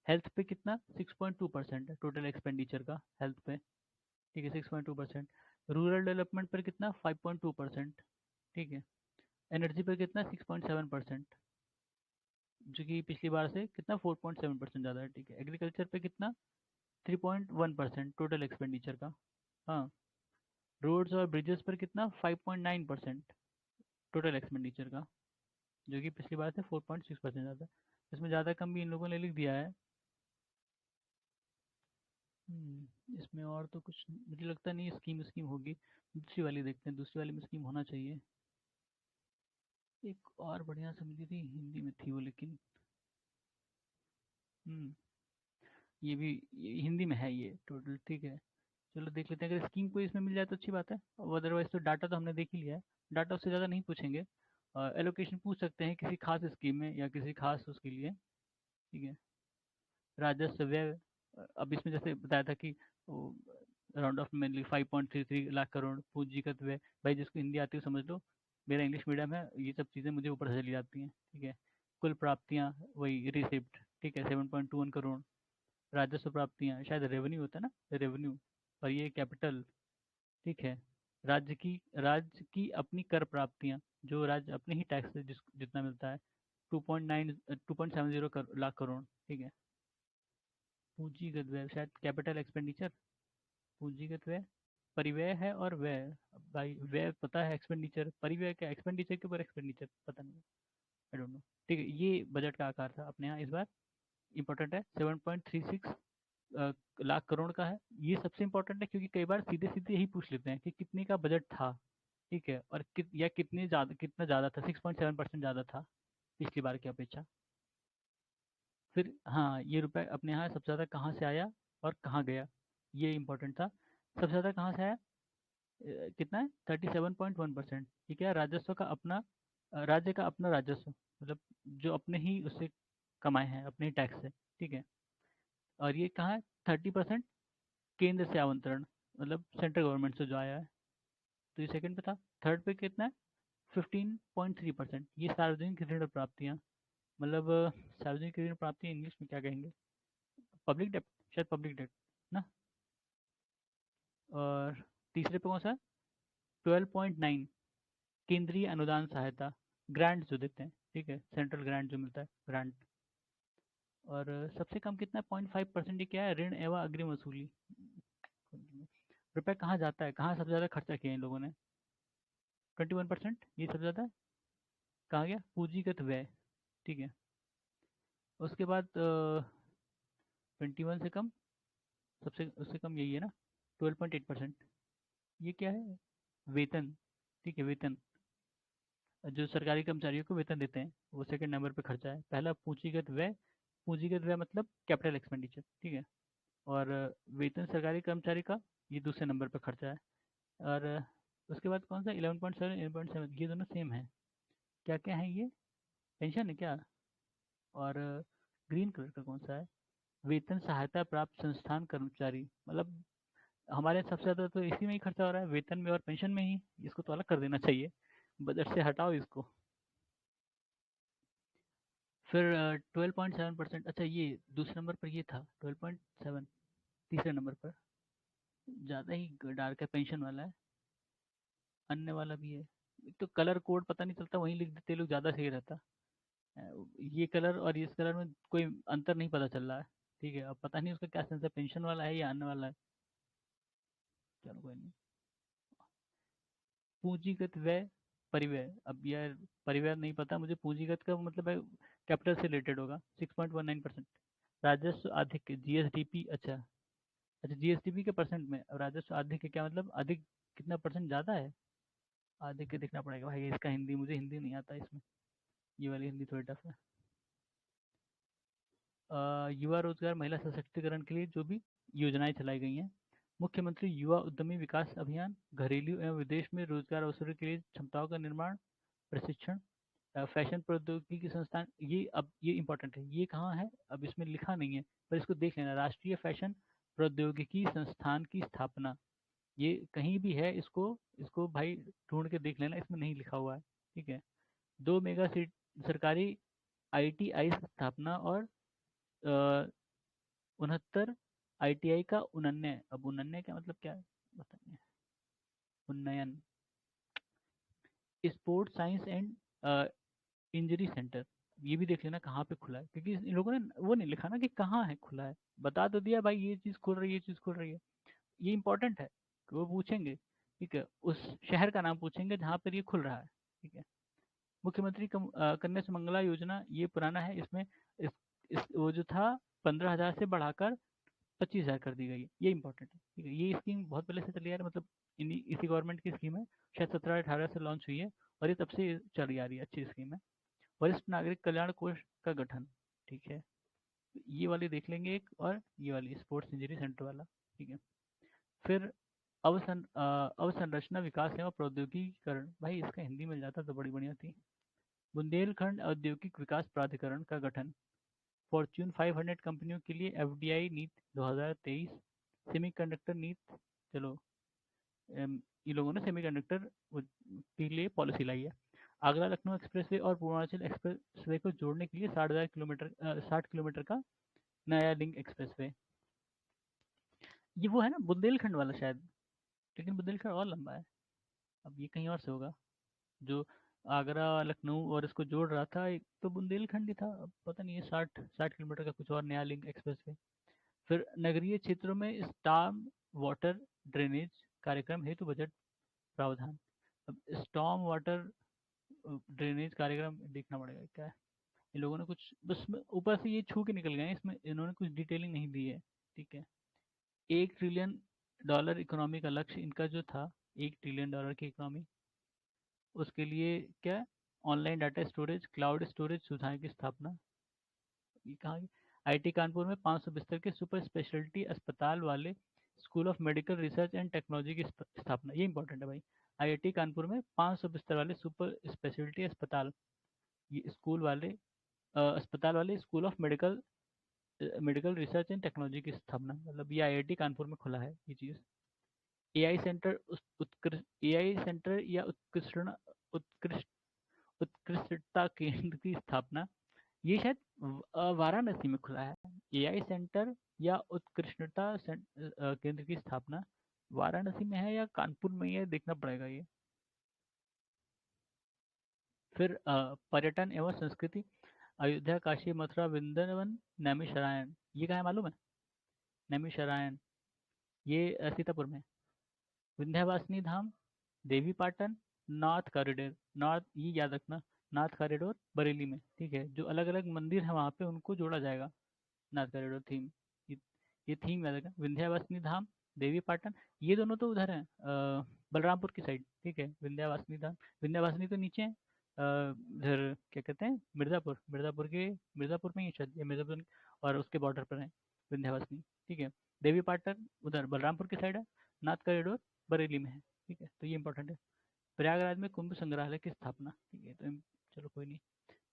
हेल्थ पे कितना, 6.2% है टोटल एक्सपेंडिचर का हेल्थ पे, ठीक है, 6.2%। रूरल डेवलपमेंट पर कितना, 5.2%, ठीक है। एनर्जी पर कितना, 6.7%, जो कि पिछली बार से कितना 4.7% ज़्यादा है, ठीक है। एग्रीकल्चर पे कितना, 3.1% टोटल एक्सपेंडिचर का। हाँ, रोड्स और ब्रिजेस पर कितना, 5.9% टोटल एक्सपेंडिचर का, जो कि पिछली बार से 4.6% ज़्यादा। इसमें ज़्यादा कम भी इन लोगों ने लिख दिया है। इसमें और तो कुछ मुझे लगता नहीं स्कीम स्कीम होगी। दूसरी वाली देखते हैं, दूसरी वाली में स्कीम होना चाहिए। एक और बढ़िया सा मिली थी, हिंदी में थी वो, लेकिन हम्म ये भी ये हिंदी में है ये टोटल, ठीक है। चलो देख लेते हैं, अगर स्कीम कोई इसमें मिल जाए तो अच्छी बात है, और अदरवाइज तो डाटा तो हमने देख ही लिया है। डाटा उससे ज़्यादा नहीं पूछेंगे। एलोकेशन पूछ सकते हैं किसी खास स्कीम में या किसी खास उसके लिए, ठीक है। राजस्व व्यय, अब इसमें जैसे बताया था कि round of mainly 5.33 lakh crore पूंजीगत व्यय, भाई जिसको हिंदी आती है समझ लो, मेरा इंग्लिश मीडियम है, ये सब चीज़ें मुझे ऊपर से चली जाती हैं, ठीक है। कुल प्राप्तियाँ वही रिसिप्ट, ठीक है, 7.21 करोड़। राजस्व प्राप्तियाँ शायद रेवेन्यू होता है ना, रेवेन्यू, और ये कैपिटल, ठीक है। राज्य की अपनी कर प्राप्तियाँ, जो राज्य अपने ही टैक्स से जितना मिलता है, 2.70 लाख करोड़, ठीक है। पूंजीगत व्यय शायद कैपिटल एक्सपेंडिचर, पूंजीगत व्यय परिव्यय है, और व्यय, अब भाई व्यय पता है, एक्सपेंडिचर परिव्यय क्या, एक्सपेंडिचर के ऊपर एक्सपेंडिचर पता नहीं, आई डोंट नो, ठीक है। ये बजट का आकार था अपने यहाँ इस बार, इंपॉर्टेंट है, 7.36 लाख करोड़ का है। ये सबसे इंपॉर्टेंट है क्योंकि कई बार सीधे सीधे यही पूछ लेते हैं कि कितने का बजट था, ठीक है, और या कितना ज़्यादा था, 6.7% ज़्यादा था पिछली बार की अपेक्षा। फिर हाँ, ये रुपए अपने यहाँ सबसे ज़्यादा कहाँ से आया और कहाँ गया, ये इम्पोर्टेंट था। सबसे ज़्यादा कहाँ से आया, कितना है, 37.1%, ठीक है। राजस्व का अपना, राज्य का अपना राजस्व, मतलब जो अपने ही उससे कमाए हैं, अपने ही टैक्स से, ठीक है। और ये कहाँ है, 30% केंद्र से आवंटन, मतलब सेंट्रल गवर्नमेंट से जो आया है, तो ये सेकंड पे था। थर्ड पे कितना है, 15.3%, ये सार्वजनिक ऋण प्राप्तियाँ, मतलब सार्वजनिक ऋण प्राप्ति इंग्लिश में क्या कहेंगे, पब्लिक डेप्ट, शायद पब्लिक डेप्ट ना। और तीसरे पे कौन सा है, 12.9, केंद्रीय अनुदान सहायता, ग्रांट जो देते हैं, ठीक है, सेंट्रल ग्रांट जो मिलता है, ग्रांट। और सबसे कम कितना, 0.5%, ये क्या है, ऋण एवं अग्रिम वसूली। रुपए कहाँ जाता है, कहाँ सबसे ज़्यादा खर्चा किया इन लोगों ने, 21%, ये सबसे ज़्यादा कहाँ गया, पूंजीगत व्यय, ठीक है। उसके बाद 21 से कम, सबसे उससे कम यही है ना, 12.8%। ये क्या है, वेतन, ठीक है, वेतन, जो सरकारी कर्मचारियों को वेतन देते हैं, वो सेकंड नंबर पे खर्चा है। पहला पूंजीगत व्यय, पूंजीगत व्यय मतलब कैपिटल एक्सपेंडिचर, ठीक है। और वेतन सरकारी कर्मचारी का, ये दूसरे नंबर पे खर्चा है। और उसके बाद कौन सा, 11.7, 11.7, ये दोनों सेम है। क्या क्या है ये, पेंशन है क्या, और ग्रीन कलर का कौन सा है, वेतन सहायता प्राप्त संस्थान कर्मचारी, मतलब हमारे सबसे ज़्यादा तो इसी में ही खर्चा हो रहा है, वेतन में और पेंशन में ही। इसको तो अलग कर देना चाहिए, बजट से हटाओ इसको। फिर 12.7%, अच्छा ये दूसरे नंबर पर ये था 12.7, तीसरे नंबर पर ज़्यादा ही डार्क है, पेंशन वाला है, अन्य वाला भी है। एक तो कलर कोड पता नहीं चलता, वहीं लिख देते लोग, ज़्यादा सही रहता। ये कलर और इस कलर में कोई अंतर नहीं पता चल रहा है, ठीक है। अब पता नहीं उसका क्या सेंस है, पेंशन वाला है या अन्य वाला है, चलो कोई नहीं। पूंजीगत व्यय, परिव्यय, अब यार परिव्यय नहीं पता मुझे, पूंजीगत का मतलब है कैपिटल से रिलेटेड होगा, 6.19%। राजस्व अधिक, जीएसडीपी, अच्छा अच्छा, जीएसडीपी के परसेंट में, अब राजस्व अधिक है क्या मतलब, अधिक कितना परसेंट ज़्यादा है, अधिक के देखना पड़ेगा भाई, इसका हिंदी मुझे हिंदी नहीं आता इसमें। ये वाली हिंदी थोड़ी टफ है। युवा रोजगार महिला सशक्तिकरण के लिए जो भी योजनाएं चलाई गई हैं, मुख्यमंत्री युवा उद्यमी विकास अभियान, घरेलू एवं विदेश में रोजगार अवसरों के लिए क्षमताओं का निर्माण, प्रशिक्षण, फैशन प्रौद्योगिकी संस्थान। ये अब ये इंपॉर्टेंट है, ये कहाँ है अब इसमें लिखा नहीं है, पर इसको देख लेना, राष्ट्रीय फैशन प्रौद्योगिकी संस्थान की स्थापना। ये कहीं भी है, इसको इसको भाई ढूंढ के देख लेना, इसमें नहीं लिखा हुआ है। ठीक है। 2 मेगा सीट सरकारी आईटीआई स्थापना और 69 ITI का उन्नयन। अब उन्नयन का मतलब क्या है बताइए। उन्नयन, sports science and injury centre. ये भी देख लेना कहाँ पे खुला है, क्योंकि इन लोगों ने वो नहीं लिखा ना कि कहाँ है खुला है। बता तो दिया भाई ये चीज़ खुल रही है, ये चीज़ खुल रही है। ये इंपॉर्टेंट है कि वो पूछेंगे। ठीक है, उस शहर का नाम पूछेंगे जहाँ पर ये खुल रहा है। ठीक है। मुख्यमंत्री कन्या सुमंगला योजना, ये पुराना है। इसमें इस वो जो था 15,000 से बढ़ाकर 25,000 कर दी गई है। ये इंपॉर्टेंट है। ठीक है, ये स्कीम बहुत पहले से चली आ रही है, मतलब इसी गवर्नमेंट की स्कीम है। शायद 17-18 से लॉन्च हुई है और ये तब से चली आ रही है, अच्छी स्कीम है। वरिष्ठ नागरिक कल्याण कोष का गठन। ठीक है, ये वाली देख लेंगे एक, और ये वाली स्पोर्ट्स इंजरी सेंटर वाला। ठीक है। फिर अवसंरचना विकास एवं प्रौद्योगिकीकरण, भाई इसका हिंदी मिल जाता तो बड़ी बढ़िया थी। बुंदेलखंड औद्योगिक विकास प्राधिकरण का गठन, फॉर्च्यून 500 कंपनियों के लिए एफडीआई नीति 2023, सेमीकंडक्टर नीति। चलो, ये लोगों ने सेमीकंडक्टर के लिए पॉलिसी लाई है। आगरा लखनऊ एक्सप्रेसवे और पूर्वांचल एक्सप्रेसवे को जोड़ने के लिए 60 किलोमीटर का नया लिंक एक्सप्रेसवे। ये वो है ना बुंदेलखंड वाला शायद, लेकिन बुंदेलखंड और लंबा है। अब ये कहीं और से होगा, जो आगरा लखनऊ और इसको जोड़ रहा था, एक तो बुंदेलखंड ही था। अब पता नहीं, ये 60 किलोमीटर का कुछ और नया लिंक एक्सप्रेसवे। फिर नगरीय क्षेत्रों में स्टार्म वाटर ड्रेनेज कार्यक्रम हेतु बजट प्रावधान। अब स्टॉर्म वाटर ड्रेनेज कार्यक्रम देखना पड़ेगा क्या है। इन लोगों ने कुछ बस ऊपर से ये छू के निकल गए हैं, इसमें इन्होंने कुछ डिटेलिंग नहीं दी है। ठीक है। $1 ट्रिलियन इकोनॉमी का लक्ष्य इनका जो था, $1 ट्रिलियन की इकोनॉमी, उसके लिए क्या, online data storage, cloud storage सुविधाएं की स्थापना। ये कहाँ की? आईटी कानपुर में 500 बिस्तर के सुपर स्पेशलिटी अस्पताल वाले school of medical research and technology की स्थापना। ये इंपॉर्टेंट है भाई। आईआईटी कानपुर में 500 बिस्तर वाले सुपर स्पेशलिटी अस्पताल, ये स्कूल वाले अस्पताल वाले school of medical medical research and technology की स्थापना, मतलब ये आईआईटी कानपुर में खुला है ये चीज़। एआई सेंटर उत्कृष्ट, एआई सेंटर या उत्कृष्ट उत्कृष्टता केंद्र की स्थापना। ये शायद वाराणसी में खुला है। एआई सेंटर या केंद्र की स्थापना वाराणसी में है या कानपुर में, ये देखना पड़ेगा ये। फिर पर्यटन एवं संस्कृति, अयोध्या, काशी, मथुरा, वृंदावन, नैमिषारण्य। ये कहाँ है मालूम है? नैमिषारण्य, ये सीतापुर में। विंध्यवासिनी धाम, Devi Patan, north corridor. North, ये याद रखना, नॉर्थ कॉरिडोर बरेली में। ठीक है, जो अलग अलग मंदिर है वहाँ पे उनको जोड़ा जाएगा। नॉर्थ कॉरिडोर थीम, ये ये थीम याद रखना। विंध्यवासिनी धाम, देवी पाटन, ये दोनों तो उधर हैं, बलरामपुर की साइड। ठीक है, विंध्यवासिनी धाम, विंध्यवासिनी तो नीचे है, इधर क्या कहते हैं, मिर्ज़ापुर, मिर्ज़ापुर में ही शायद, ये मिर्ज़ापुर और उसके बॉर्डर पर है विंध्यवासिनी। ठीक है। देवी पाटन उधर बलरामपुर की साइड है, नॉर्थ कॉरिडोर बरेली में है। ठीक है, तो ये इंपॉर्टेंट है। प्रयागराज में कुंभ संग्रहालय की स्थापना। ठीक है, तो चलो कोई नहीं।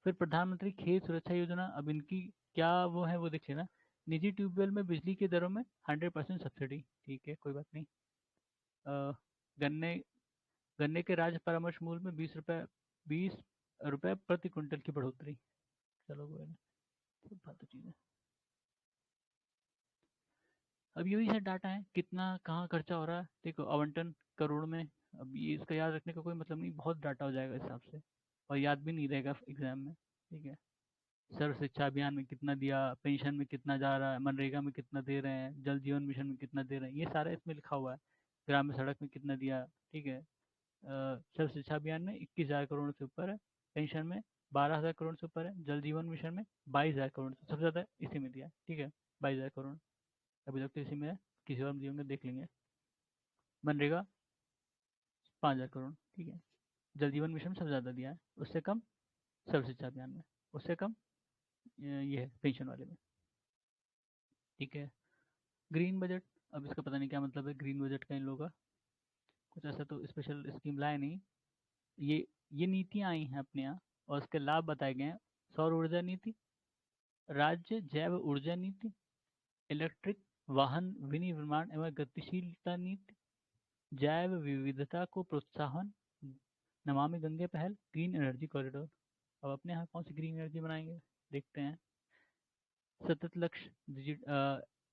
फिर प्रधानमंत्री खेत सुरक्षा योजना, अब इनकी क्या वो है वो देख लेना। निजी ट्यूबवेल में बिजली की दरों में 100% सब्सिडी। ठीक है, कोई बात नहीं। अ, गन्ने गन्ने के राज्य परामर्श मूल्य में 20 रुपये प्रति क्विंटल की बढ़ोतरी। चलो कोई नहीं, सब फालतू चीज़ें। अब यही है डाटा है, कितना कहाँ खर्चा हो रहा है, देखो आवंटन करोड़ में। अब ये इसका याद रखने का कोई मतलब नहीं, बहुत डाटा हो जाएगा इस हिसाब से, और याद भी नहीं रहेगा एग्जाम में। ठीक है। सर्व शिक्षा अभियान में कितना दिया, पेंशन में कितना जा रहा है, मनरेगा में कितना दे रहे हैं, जल जीवन मिशन में कितना दे रहे हैं, ये सारा इसमें लिखा हुआ है। ग्रामीण सड़क में कितना दिया। ठीक है। सर्व शिक्षा अभियान में 21,000 करोड़ से ऊपर है, पेंशन में 12,000 करोड़ से ऊपर है, जल जीवन मिशन में 22,000 करोड़ से सबसे ज़्यादा इसी में दिया है। ठीक है, 22,000 करोड़ अभी तक तो इसी में है, किसी और जीवन में देख लेंगे। मनरेगा 5,000 करोड़। ठीक है। जल जीवन मिशन सबसे ज़्यादा दिया है, उससे कम सर्व शिक्षा अभियान में, उससे कम ये है पेंशन वाले में। ठीक है। ग्रीन बजट, अब इसका पता नहीं क्या मतलब है ग्रीन बजट का इन लोगों का, कुछ ऐसा तो स्पेशल स्कीम लाए नहीं। ये नीतियां आई हैं अपने यहाँ और उसके लाभ बताए गए हैं। सौर ऊर्जा नीति, राज्य जैव ऊर्जा नीति, इलेक्ट्रिक वाहन विनिर्माण एवं गतिशीलता नीति, जैव विविधता को प्रोत्साहन, नमामि गंगे पहल, ग्रीन एनर्जी कॉरिडोर। अब अपने यहाँ कौन सी ग्रीन एनर्जी बनाएंगे, देखते हैं। सतत लक्ष्य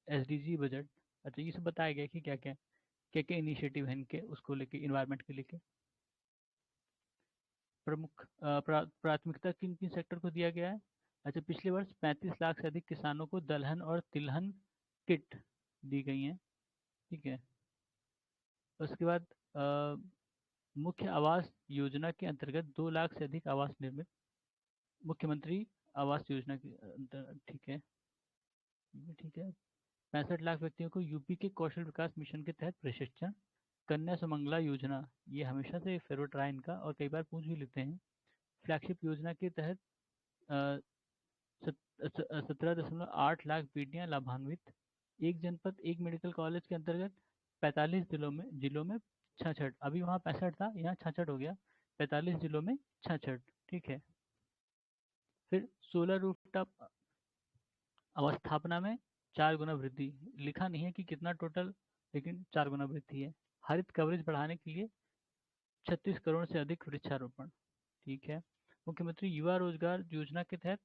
SDG बजट, अच्छा ये सब बताया गया कि क्या क्या क्या क्या इनिशिएटिव है इनके उसको लेके, इन्वायरमेंट के लेके। प्रमुख प्राथमिकता किन किन सेक्टर को दिया गया है। अच्छा, पिछले वर्ष 35 लाख से अधिक किसानों को दलहन और तिलहन किट दी गई हैं। ठीक है। उसके बाद मुख्य आवास योजना के अंतर्गत 2 लाख से अधिक आवास निर्मित, मुख्यमंत्री आवास योजना के अंतर्गत। ठीक है, ये ठीक है। 65 लाख व्यक्तियों को यूपी के कौशल विकास मिशन के तहत प्रशिक्षण। कन्या सुमंगला योजना, ये हमेशा से फेवरेट रहा इनका और कई बार पूछ भी लेते हैं। फ्लैगशिप योजना के तहत 17.8 लाख बेटियां लाभान्वित। एक जनपद एक मेडिकल कॉलेज के अंतर्गत 45 जिलों में 66, अभी वहाँ 65 था, यहाँ 66 हो गया, 45 जिलों में 66। ठीक है। फिर सोलर रूफटॉप अवस्थापना में 4 गुना वृद्धि, लिखा नहीं है कि कितना टोटल, लेकिन 4 गुना वृद्धि है। हरित कवरेज बढ़ाने के लिए 36 करोड़ से अधिक वृक्षारोपण। ठीक है। मुख्यमंत्री युवा रोजगार योजना के तहत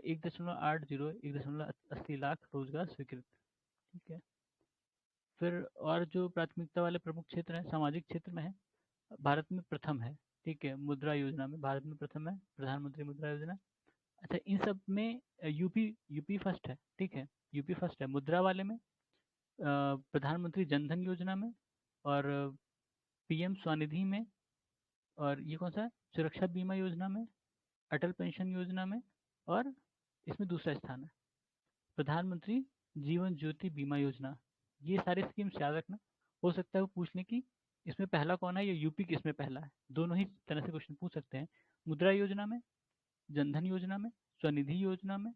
1.80 1.80 लाख रोजगार स्वीकृत। ठीक है। फिर और जो प्राथमिकता वाले प्रमुख क्षेत्र हैं, सामाजिक क्षेत्र में है, भारत में प्रथम है। ठीक है, मुद्रा योजना में भारत में प्रथम है, प्रधानमंत्री मुद्रा योजना। अच्छा, इन सब में यूपी यूपी फर्स्ट है। ठीक है, यूपी फर्स्ट है मुद्रा वाले में, प्रधानमंत्री जनधन योजना में, और PM स्वनिधि में, और ये कौन सा है, सुरक्षा बीमा योजना में, अटल पेंशन योजना में, और इसमें दूसरा स्थान है प्रधानमंत्री जीवन ज्योति बीमा योजना। ये सारी स्कीम्स याद रखना, हो सकता है वो पूछ लें कि इसमें पहला कौन है या यूपी किसमें पहला है, दोनों ही तरह से क्वेश्चन पूछ सकते हैं। मुद्रा योजना में, जनधन योजना में, स्वनिधि योजना में,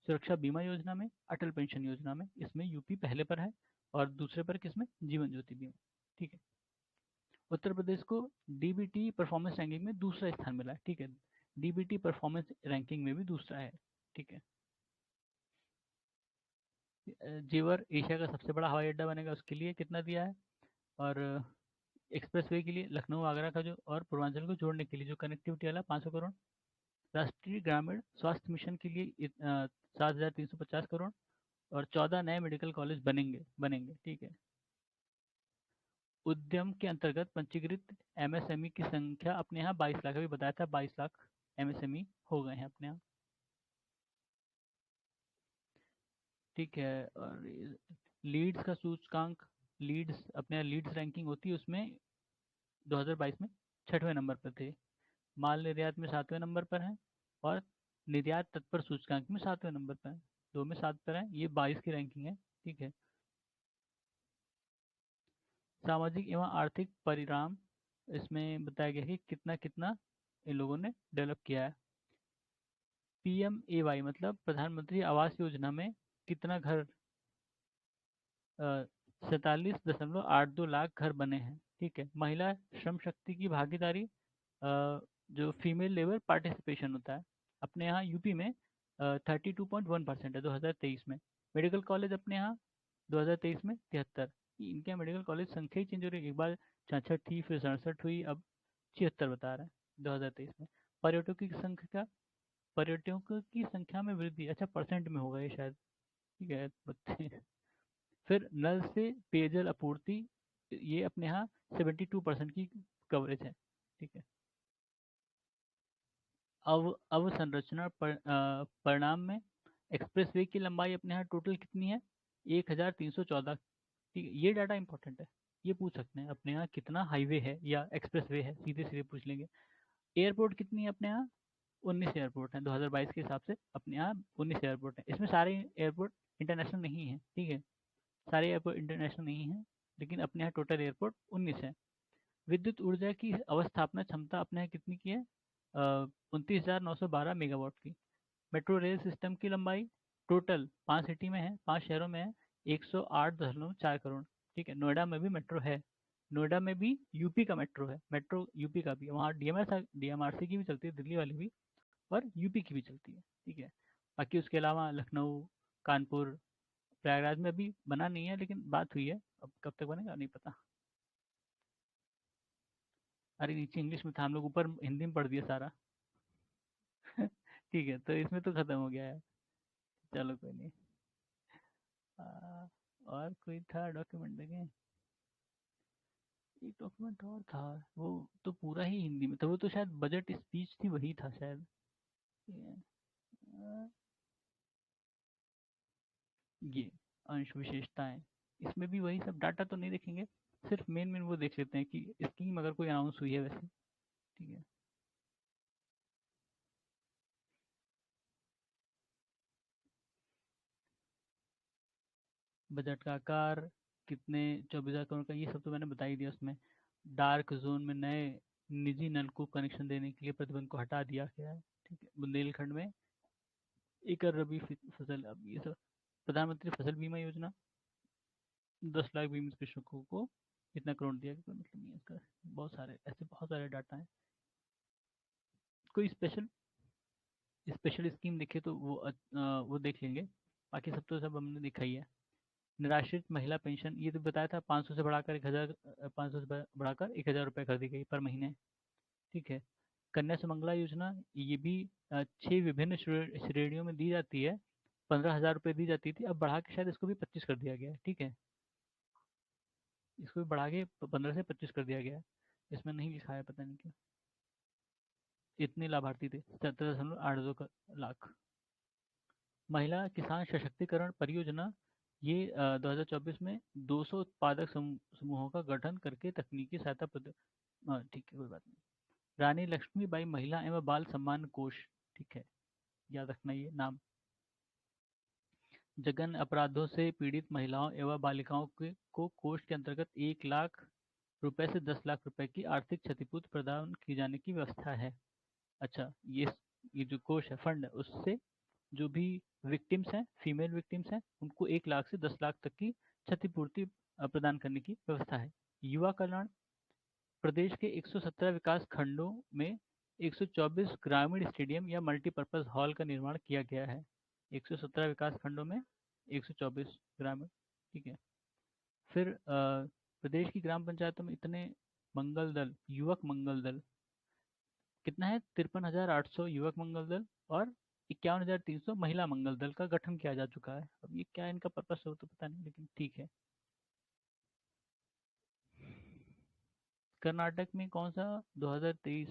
सुरक्षा बीमा योजना में, अटल पेंशन योजना में, इसमें यूपी पहले पर है और दूसरे पर किसमें, जीवन ज्योति बीमा। ठीक है। उत्तर प्रदेश को DBT परफॉर्मेंस रैंकिंग में दूसरा स्थान मिला है। ठीक है, DBT परफॉर्मेंस रैंकिंग में भी दूसरा है। ठीक है। जेवर एशिया का सबसे बड़ा हवाई अड्डा बनेगा, उसके लिए कितना दिया है। और एक्सप्रेसवे के लिए लखनऊ आगरा का जो और पूर्वांचल को जोड़ने के लिए जो कनेक्टिविटी वाला 500 करोड़। राष्ट्रीय ग्रामीण स्वास्थ्य मिशन के लिए 7,350 करोड़, और 14 नए मेडिकल कॉलेज बनेंगे बनेंगे। ठीक है। उद्यम के अंतर्गत पंजीकृत MSME की संख्या अपने यहाँ 22 लाख, अभी बताया था 22 लाख MSME हो गए हैं अपने यहाँ। ठीक है। और लीड्स का सूचकांक, लीड्स अपने यहाँ लीड्स रैंकिंग होती है, उसमें 2022 में 6वें नंबर पर थे। माल निर्यात में 7वें नंबर पर है, और निर्यात तत्पर सूचकांक में 7वें नंबर पर है, 2 में 7 पर है। ये 22 की रैंकिंग है। ठीक है। सामाजिक एवं आर्थिक परिणाम, इसमें बताया गया है कि कितना कितना इन लोगों ने डेवलप किया है। PMAY मतलब प्रधानमंत्री आवास योजना में कितना घर, 47.82 लाख घर बने हैं। ठीक है। महिला श्रम शक्ति की भागीदारी, जो फीमेल लेबर पार्टिसिपेशन होता है, अपने यहाँ यूपी में 32.1% है 2023 में। मेडिकल कॉलेज अपने यहाँ 2023 में 73। इनके यहाँ मेडिकल कॉलेज संख्या ही चेंज हो रही है, एक बार 66 थी, फिर 67 हुई, अब 76 बता रहा है 2023 में। पर्यटकों की संख्या में वृद्धि, अच्छा परसेंट में होगा ये शायद। ठीक है, फिर नल से पेयजल आपूर्ति, ये अपने यहाँ 72% की कवरेज है। ठीक है। अवसंरचना परिणाम में एक्सप्रेसवे की लंबाई अपने यहाँ टोटल कितनी है, 1314। ठीक है, ये डाटा इंपॉर्टेंट है, ये पूछ सकते हैं अपने यहाँ कितना हाईवे है या एक्सप्रेसवे है, सीधे सीधे पूछ लेंगे। एयरपोर्ट कितनी है अपने यहाँ, 19 एयरपोर्ट हैं 2022 के हिसाब से अपने यहाँ 19 एयरपोर्ट हैं। इसमें सारे एयरपोर्ट इंटरनेशनल नहीं है। ठीक है, सारे एयरपोर्ट इंटरनेशनल नहीं है, लेकिन अपने यहाँ टोटल एयरपोर्ट 19 है। विद्युत ऊर्जा की अवस्थापना क्षमता अपने यहाँ कितनी की है, 29,912 मेगावाट की। मेट्रो रेल सिस्टम की लंबाई टोटल 5 सिटी में है, 5 शहरों में है, 108.4 करोड़। ठीक है, नोएडा में भी मेट्रो है। नोएडा में भी यूपी का मेट्रो है, मेट्रो यूपी का भी है, वहाँ डीएमआरसी की भी चलती है, दिल्ली वाली भी, और यूपी की भी चलती है। ठीक है, बाकी उसके अलावा लखनऊ, कानपुर, प्रयागराज में अभी बना नहीं है, लेकिन बात हुई है, अब कब तक बनेगा नहीं पता। अरे नीचे इंग्लिश में था, हम लोग ऊपर हिंदी में पढ़ दिया सारा। ठीक है, तो इसमें तो खत्म हो गया है। चलो कोई नहीं। आ, और कोई था डॉक्यूमेंट देखें। एक डॉक्यूमेंट और था, वो तो पूरा ही हिंदी में था, वो तो शायद बजट स्पीच थी, वही था शायद। ये ये अंश विशेषताएं, इसमें भी वही सब डाटा तो नहीं देखेंगे, सिर्फ मेन मेन वो देख लेते हैं कि स्कीम अगर कोई अनाउंस हुई है वैसे। ठीक है। बजट का आकार कितने, 24,000 करोड़ का, ये सब तो मैंने बता ही दिया उसमें। डार्क जोन में नए निजी नलकूप कनेक्शन देने के लिए प्रतिबंध को हटा दिया गया है। ठीक है, बुंदेलखंड में एकल रबी फसल, अब ये सब, प्रधानमंत्री फसल बीमा योजना, 10 लाख बीमित कृषकों को इतना करोड़ दिया गया, कोई मतलब नहीं है इसका। बहुत सारे ऐसे, बहुत सारे डाटा हैं। कोई स्पेशल स्पेशल स्कीम देखे तो वो वो देख लेंगे, बाकी सब तो सब हमने देखा ही है। निराश्रित महिला पेंशन, ये तो बताया था, 500 से बढ़ाकर 1,000, 500 से बढ़ाकर 1,000 रुपये कर दी गई पर महीने। ठीक है। कन्या सुमंगला योजना, ये भी 6 विभिन्न श्रेणियों में दी जाती है, 15,000 रुपये दी जाती थी, अब बढ़ा के शायद इसको भी 25 कर दिया गया है। ठीक है, इसको भी बढ़ा के 15 से 25 कर दिया गया है। इसमें नहीं लिखा है, पता नहीं क्यों। इतने लाभार्थी थे, 17.82 लाख। महिला किसान सशक्तिकरण परियोजना, ये 2024 में 200 उत्पादक समूहों का गठन करके तकनीकी सहायता ठीक है, कोई बात नहीं। रानी लक्ष्मीबाई महिला एवं बाल सम्मान कोष, ठीक है, याद रखना ये नाम। जघन्य अपराधों से पीड़ित महिलाओं एवं बालिकाओं के को कोष के अंतर्गत 1 लाख रुपए से 10 लाख रुपए की आर्थिक क्षतिपूर्ति प्रदान की जाने की व्यवस्था है। अच्छा, ये जो कोष है, फंड है, उससे जो भी विक्टिम्स हैं, फीमेल विक्टिम्स हैं, उनको 1 लाख से 10 लाख तक की क्षतिपूर्ति प्रदान करने की व्यवस्था है। युवा कल्याण, प्रदेश के 117 विकास खंडों में 124 ग्रामीण स्टेडियम या मल्टीपर्पज हॉल का निर्माण किया गया है। 117 विकास खंडों में 124 ग्रामीण। ठीक है। फिर प्रदेश की ग्राम पंचायतों में इतने मंगल दल, युवक मंगल दल कितना है, 53,800 युवक मंगल दल, और 51,300 महिला मंगल दल का गठन किया जा चुका है। अब ये क्या इनका पर्पस हो तो पता नहीं, लेकिन ठीक है। कर्नाटक में कौन सा, 2023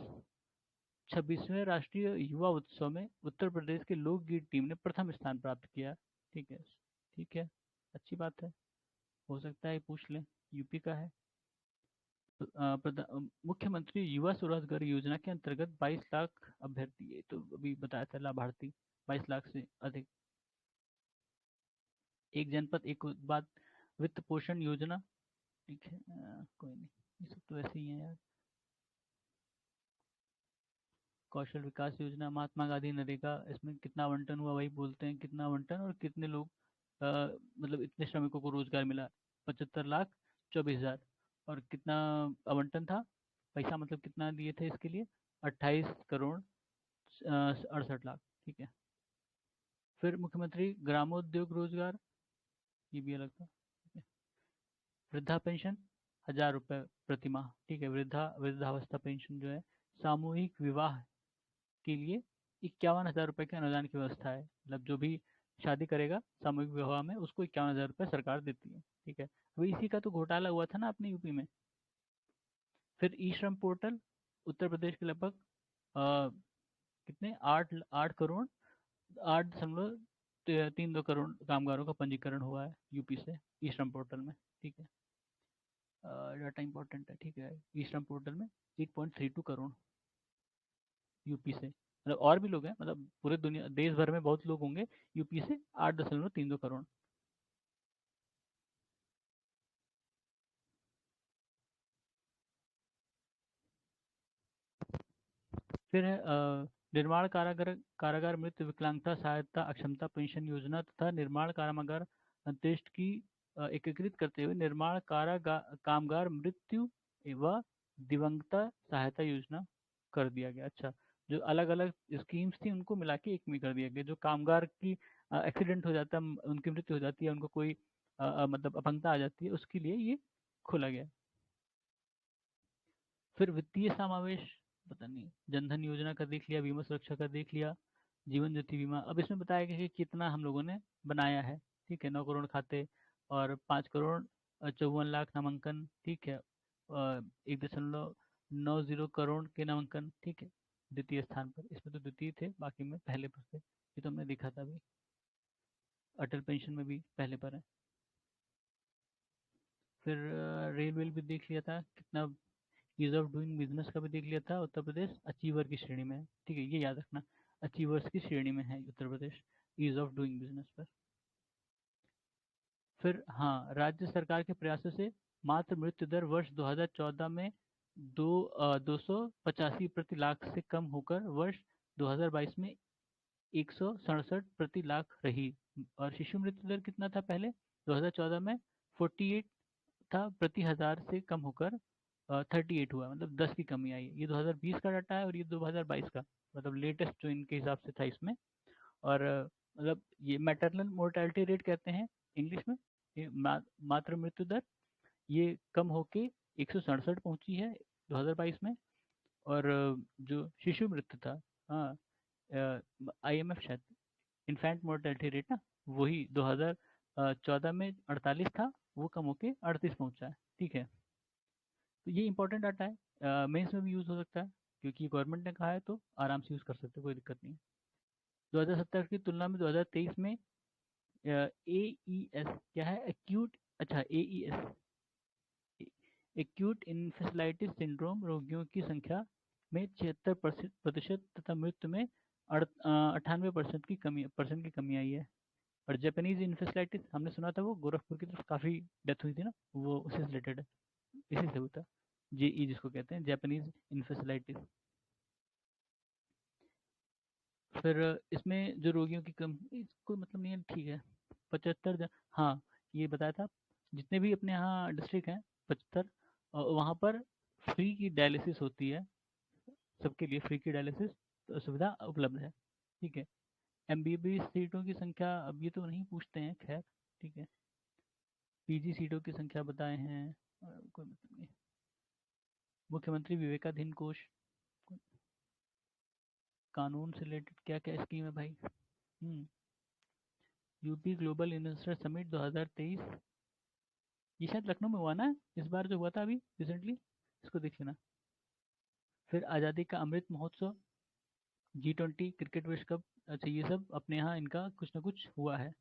26वें राष्ट्रीय युवा उत्सव में उत्तर प्रदेश के लोकगीत टीम ने प्रथम स्थान प्राप्त किया। ठीक है। ठीक है, अच्छी बात है, हो सकता है पूछ लें, यूपी का है। मुख्यमंत्री युवा स्वरोजगार योजना के अंतर्गत 22 लाख अभ्यर्थी, ये तो अभी बताया था, लाभार्थी 22 लाख से अधिक। एक जनपद एक उत्पाद वित्त पोषण योजना। ठीक है, कोई नहीं, ये सब तो ऐसे ही है यार। कौशल विकास योजना, महात्मा गांधी नरेगा, इसमें कितना आवंटन हुआ वही बोलते हैं, कितना आवंटन और कितने लोग, अ, मतलब इतने श्रमिकों को रोजगार मिला, 75,24,000। और कितना आवंटन था, पैसा मतलब कितना दिए थे इसके लिए, 28 करोड़ 68 लाख। ठीक है। फिर मुख्यमंत्री ग्रामोद्योग रोजगार, ये भी अलग था। ठीक है। वृद्धा पेंशन 1,000 रुपये प्रति माह। ठीक है, वृद्धावस्था पेंशन जो है, सामूहिक विवाह के लिए 51,000 रुपये के अनुदान की व्यवस्था है, मतलब जो भी शादी करेगा सामूहिक विवाह में, उसको 51,000 रुपये सरकार देती है। ठीक है, वही इसी का तो घोटाला हुआ था ना अपने यूपी में। फिर ई श्रम पोर्टल, उत्तर प्रदेश के लगभग कितने, 8 करोड़ 8.32 करोड़ कामगारों का पंजीकरण हुआ है यूपी से ई श्रम पोर्टल में। ठीक है, डाटा इंपॉर्टेंट है। ठीक है, ई श्रम पोर्टल में 8.32 करोड़ यूपी से, मतलब और भी लोग हैं, मतलब पूरे दुनिया देश भर में बहुत लोग होंगे, यूपी से 8.32 करोड़। फिर है निर्माण कारागार कारागार मृत्यु विकलांगता सहायता अक्षमता पेंशन योजना तथा निर्माण कारागार अंत्येष्टि की एकीकृत करते हुए निर्माण कामगार मृत्यु एवं दिवंगता सहायता योजना कर दिया गया। अच्छा, जो अलग अलग स्कीम्स थी उनको मिला के एक में कर दिया गया। जो कामगार की एक्सीडेंट हो जाता है, उनकी मृत्यु हो जाती है, उनको कोई मतलब अपंगता आ जाती है, उसके लिए ये खोला गया। फिर वित्तीय समावेश, पता नहीं, जनधन योजना का देख लिया, बीमा सुरक्षा का देख लिया, जीवन ज्योति बीमा। अब इसमें बताया गया कि कितना हम लोगों ने बनाया है। ठीक है, 9 करोड़ खाते और 5 करोड़ 54 लाख नामांकन। ठीक है, 1.90 करोड़ के नामांकन। ठीक है, द्वितीय स्थान पर। इसमें तो द्वितीय थे, बाकी में पहले पर थे, ये तो हमने देखा था अभी। अटल पेंशन में भी पहले पर है। फिर रेलवे भी देख लिया था कितना, ईज ऑफ डूइंग बिजनेस का भी देख लिया था। उत्तर प्रदेश अचीवर की श्रेणी में है। ठीक है, ये याद रखना, अचीवर्स की श्रेणी में है Uttar Pradesh ease of doing business पर। फिर हाँ, राज्य सरकार के प्रयासों से मातृ मृत्यु दर वर्ष 2014 में 285 प्रति लाख से कम होकर वर्ष 2022 में 167 प्रति लाख रही। और शिशु मृत्यु दर कितना था पहले 2014 में? 48 था प्रति हजार से कम होकर 38 हुआ, मतलब 10 की कमी आई है। ये 2020 का डाटा है और ये 2022 का, मतलब लेटेस्ट जो इनके हिसाब से था इसमें। और मतलब ये मैटरनल मोर्टेलिटी रेट कहते हैं इंग्लिश में। ये मातृ मृत्यु दर ये कम होके 167 पहुंची है 2022 में। और जो शिशु मृत्यु था, हाँ, IMF शायद, इन्फेंट मोर्टेलिटी रेट ना, वही 2014 में 48 था, वो कम होके 38 पहुंचा है। ठीक है, तो ये इंपॉर्टेंट डाटा है, मेंस में भी यूज़ हो सकता है, क्योंकि गवर्नमेंट ने कहा है तो आराम से यूज़ कर सकते हो, कोई दिक्कत नहीं है। 2070 की तुलना में 2023 में AES क्या है? एक्यूट, अच्छा, AES एक्यूट इन्फेसिलाइटिस सिंड्रोम रोगियों की संख्या में 76% तथा मृत्यु में 98% की कमी आई है। और जापानीज इन्फेसिलाइटिस हमने सुना था, वो गोरखपुर की तरफ काफ़ी डेथ हुई थी ना, वो उससे रिलेटेड है, इसी से होता है। JE जिसको कहते हैं, जापानीज इन्फेसिलाइटिस। फिर इसमें जो रोगियों की कम, कोई मतलब नहीं है, ठीक है। 75 हाँ, ये बताया था, जितने भी अपने यहाँ डिस्ट्रिक्ट हैं 75, वहाँ पर फ्री की डायलिसिस होती है, सबके लिए फ्री की डायलिसिस सुविधा उपलब्ध है। ठीक है, MBBS सीटों की संख्या अब ये तो नहीं पूछते हैं, खैर। ठीक है, PG सीटों की संख्या बताए हैं, कोई मतलब नहीं। मुख्यमंत्री विवेकाधीन कोष, कानून से रिलेटेड क्या क्या स्कीम है भाई? यूपी ग्लोबल इन्वेस्टर समिट 2023, ये शायद लखनऊ में हुआ ना, इस बार जो हुआ था अभी रिसेंटली, इसको देख लेना। फिर आज़ादी का अमृत महोत्सव, G20 क्रिकेट विश्व कप। अच्छा, ये सब अपने यहाँ इनका कुछ ना कुछ हुआ है,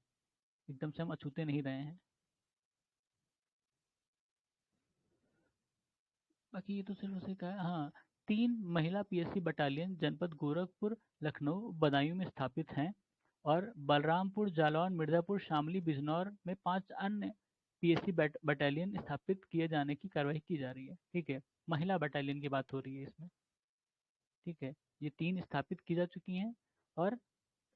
एकदम से हम अछूते नहीं रहे हैं। बाकी ये तो सिर्फ उसे का है। हाँ, 3 महिला PSC बटालियन जनपद गोरखपुर, लखनऊ, बदायूं में स्थापित हैं। और बलरामपुर, जालौन, मिर्ज़ापुर, शामली, बिजनौर में 5 अन्य PSC बटालियन स्थापित किए जाने की कार्रवाई की जा रही है। ठीक है, महिला बटालियन की बात हो रही है इसमें। ठीक है, ये 3 स्थापित की जा चुकी हैं। और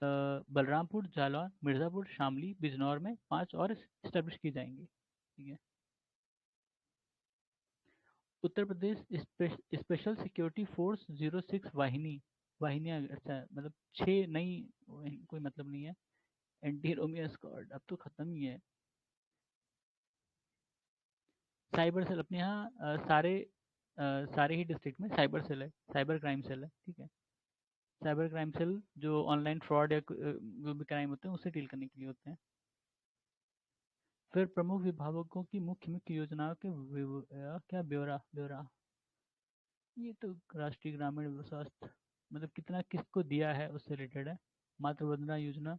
बलरामपुर, जालौन, मिर्ज़ापुर, शामली, बिजनौर में 5 और स्टैब्लिश की जाएंगी। ठीक है, Uttar Pradesh special security force 06 वाहिनी, वाहिनियाँ, अच्छा, मतलब 6 नई कोई मतलब नहीं है। एंटी रोमियो स्क्वाड अब तो खत्म ही है। साइबर सेल अपने यहाँ सारे ही डिस्ट्रिक्ट में साइबर सेल है, साइबर क्राइम सेल है। ठीक है, साइबर क्राइम सेल जो ऑनलाइन फ्रॉड या जो भी क्राइम होते हैं उससे डील करने के लिए होते हैं। फिर प्रमुख विभागों की मुख्य मुख्य योजनाओं के क्या ब्यौरा ब्यौरा, ये तो राष्ट्रीय ग्रामीण स्वास्थ्य, मतलब कितना किसको दिया है उससे रिलेटेड है। मातृ वंदना योजना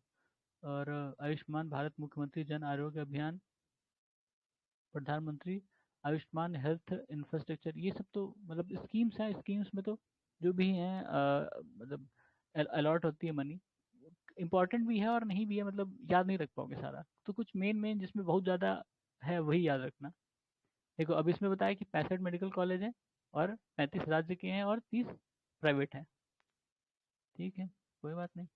और आयुष्मान भारत, मुख्यमंत्री जन आरोग्य अभियान, प्रधानमंत्री आयुष्मान हेल्थ इंफ्रास्ट्रक्चर, ये सब तो मतलब स्कीम्स हैं। स्कीम्स में तो जो भी हैं मतलब अलॉट होती है मनी, इंपॉर्टेंट भी है और नहीं भी है, मतलब याद नहीं रख पाओगे सारा, तो कुछ मेन मेन जिसमें बहुत ज़्यादा है वही याद रखना। देखो, अब इसमें बताया कि 65 मेडिकल कॉलेज हैं और 35 राज्य के हैं और 30 प्राइवेट हैं। ठीक है, कोई बात नहीं।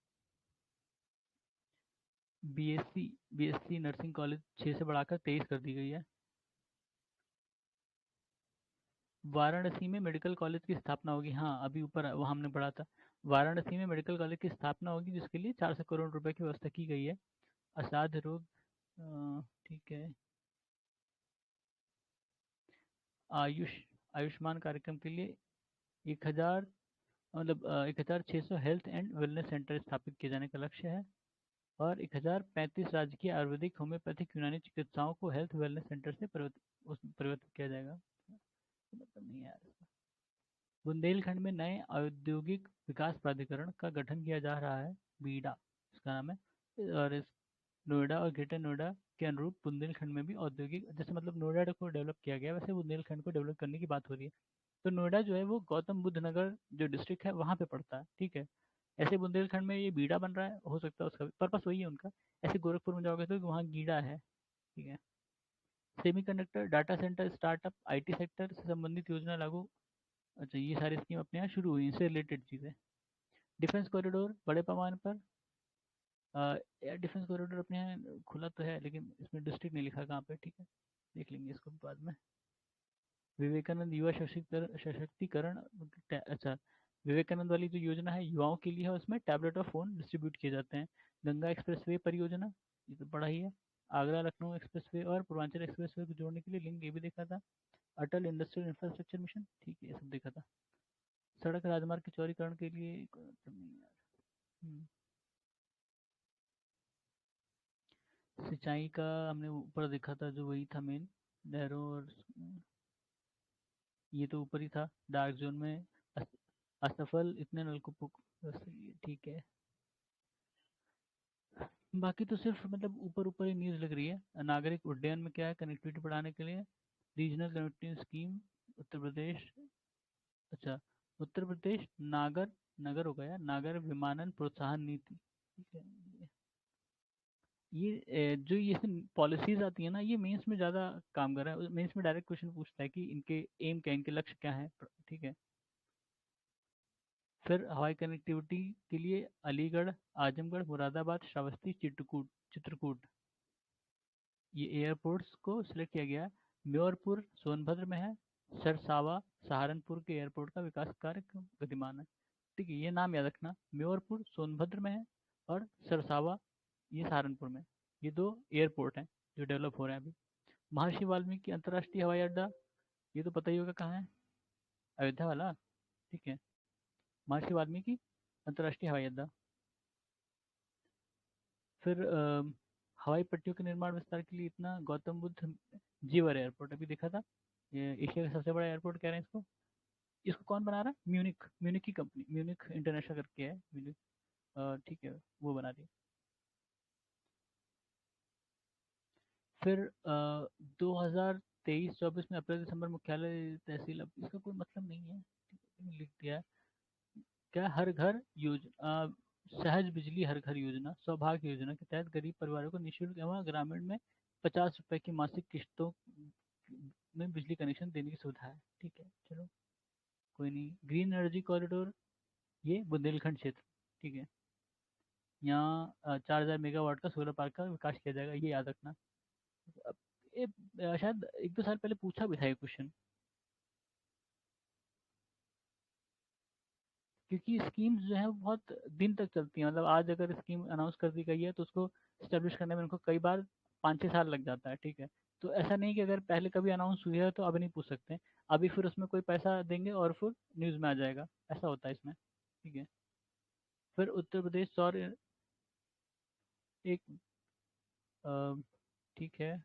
बीएससी नर्सिंग कॉलेज 6 से बढ़ाकर 23 कर दी गई है। वाराणसी में मेडिकल कॉलेज की स्थापना होगी, हाँ अभी ऊपर वो हमने पढ़ा था। वाराणसी में मेडिकल कॉलेज की स्थापना होगी जिसके लिए 400 करोड़ रुपए की व्यवस्था की गई है। असाध्य रोग, ठीक है। आयुष आयुष्मान कार्यक्रम के लिए 1000, मतलब 1600 हेल्थ एंड वेलनेस सेंटर स्थापित किए जाने का लक्ष्य है। और 1035 राजकीय आयुर्वेदिक होम्योपैथिक यूनानी चिकित्साओं को हेल्थ वेलनेस सेंटर से परिवर्तित किया जाएगा। मतलब नहीं यार। बुंदेलखंड में नए औद्योगिक विकास प्राधिकरण का गठन किया जा रहा है, बीडा इसका नाम है। और इस नोएडा और ग्रेटर नोएडा के अनुरूप बुंदेलखंड में भी औद्योगिक, जैसे मतलब नोएडा को डेवलप किया गया वैसे बुंदेलखंड को डेवलप करने की बात हो रही है। तो नोएडा जो है वो गौतम बुद्ध नगर जो डिस्ट्रिक्ट है वहाँ पे पड़ता है, ठीक है। ऐसे बुंदेलखंड में ये बीड़ा बन रहा है, हो सकता है उसका पर्पस वही है उनका। ऐसे गोरखपुर में जाओगे तो वहाँ गीड़ा है, ठीक है। Semiconductor data centre startup IT sector से संबंधित योजना लागू। अच्छा, ये सारी स्कीम अपने यहाँ शुरू हुई, इनसे रिलेटेड चीज़ें। डिफेंस कॉरिडोर बड़े पैमाने पर। एयर डिफेंस कॉरिडोर अपने यहाँ खुला तो है लेकिन इसमें डिस्ट्रिक्ट नहीं लिखा कहाँ पे, ठीक है, देख लेंगे इसको बाद में। विवेकानंद युवा सशक्तिकरण, अच्छा, विवेकानंद वाली जो योजना है युवाओं के लिए है, उसमें टैबलेट और फोन डिस्ट्रीब्यूट किए जाते हैं। गंगा एक्सप्रेसवे परियोजना, ये तो बड़ा ही है। आगरा लखनऊ एक्सप्रेसवे और पूर्वांचल एक्सप्रेसवे को जोड़ने के लिए लिंक ये भी देखा था। अटल इंडस्ट्रियल इंफ्रास्ट्रक्चर मिशन, ठीक है, ये सब देखा था। सड़क राजमार्ग के चौड़ीकरण के लिए मतलब नहीं यार। सिंचाई का हमने ऊपर देखा था, जो वही था मेन, नहरों और ये तो ऊपर ही था डार्क जोन में। अस- असफल इतने नलकूपों बस ये ठीक है। बाकी तो सिर्फ मतलब ऊपर ऊपर ही न्यूज़ लग रही है। नागरिक उड्डयन में क्या है, कनेक्टिविटी बढ़ाने के लिए regional connectivity scheme Uttar Pradesh. अच्छा, उत्तर प्रदेश नागर, नगर हो गया, नागर विमानन प्रोत्साहन नीति, ठीक है। ये जो ये पॉलिसीज आती है ना, ये मेंस में ज़्यादा काम कर रहा है। मेंस में डायरेक्ट क्वेश्चन पूछता है कि इनके एम क्या है, इनके लक्ष्य क्या है, ठीक है। फिर हवाई कनेक्टिविटी के लिए अलीगढ़, आजमगढ़, मुरादाबाद, श्रावस्ती, चित्रकूट, चित्रकूट, ये एयरपोर्ट्स को सिलेक्ट किया गया है। म्योरपुर सोनभद्र में है। सरसावा सहारनपुर के एयरपोर्ट का विकास कार्य गतिमान है, ठीक है, ये नाम याद रखना। म्योरपुर सोनभद्र में है और सरसावा ये सहारनपुर में। ये दो एयरपोर्ट हैं जो डेवलप हो रहे हैं अभी। महर्षि वाल्मीकि अंतर्राष्ट्रीय हवाई अड्डा, ये तो पता ही होगा कहाँ है, अयोध्या वाला, ठीक है। महर्षि वाल्मीकि अंतर्राष्ट्रीय हवाई अड्डा। फिर हवाई पट्टियों के निर्माण विस्तार के लिए इतना, गौतम बुद्ध जीवर एयरपोर्ट अभी देखा था। ये एशिया का सबसे बड़ा एयरपोर्ट कह रहे हैं इसको। इसको कौन बना रहा है, म्यूनिक, म्यूनिक की कंपनी, म्यूनिक इंटरनेशनल करके है, म्यूनिक, ठीक है, वो बना रही है। फिर 2023-24 में अप्रैल दिसंबर मुख्यालय तहसील, अब इसका कोई मतलब नहीं है, ठीक है, लिख दिया है। क्या, हर घर योजना, सहज बिजली हर घर योजना, सौभाग्य योजना के तहत गरीब परिवारों को निःशुल्क एवं ग्रामीण में 50 रुपए की मासिक किश्तों में बिजली कनेक्शन देने की सुविधा है, ठीक है, चलो कोई नहीं। ग्रीन एनर्जी कॉरिडोर, ये बुंदेलखंड क्षेत्र, ठीक है। यहाँ 4000 मेगावाट का सोलर पार्क का विकास किया जाएगा, ये याद रखना। अब ये शायद 1-2 साल पहले पूछा भी था ये क्वेश्चन। क्योंकि स्कीम्स जो है वो बहुत दिन तक चलती हैं, मतलब आज अगर स्कीम अनाउंस कर दी गई है तो उसको स्टेब्लिश करने में उनको कई बार 5-6 साल लग जाता है, ठीक है। तो ऐसा नहीं कि अगर पहले कभी अनाउंस हुई है तो अभी नहीं पूछ सकते, अभी फिर उसमें कोई पैसा देंगे और फिर न्यूज़ में आ जाएगा, ऐसा होता है इसमें, ठीक है। फिर उत्तर प्रदेश सौर एक, अ, ठीक है,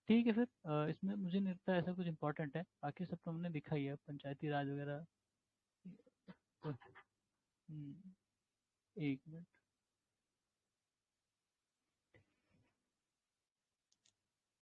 ठीक है। फिर इसमें मुझे नहीं लगता ऐसा कुछ इंपॉर्टेंट है, बाकी सब तो हमने दिखा ही है, पंचायती राज वगैरह। तो, एक मिनट,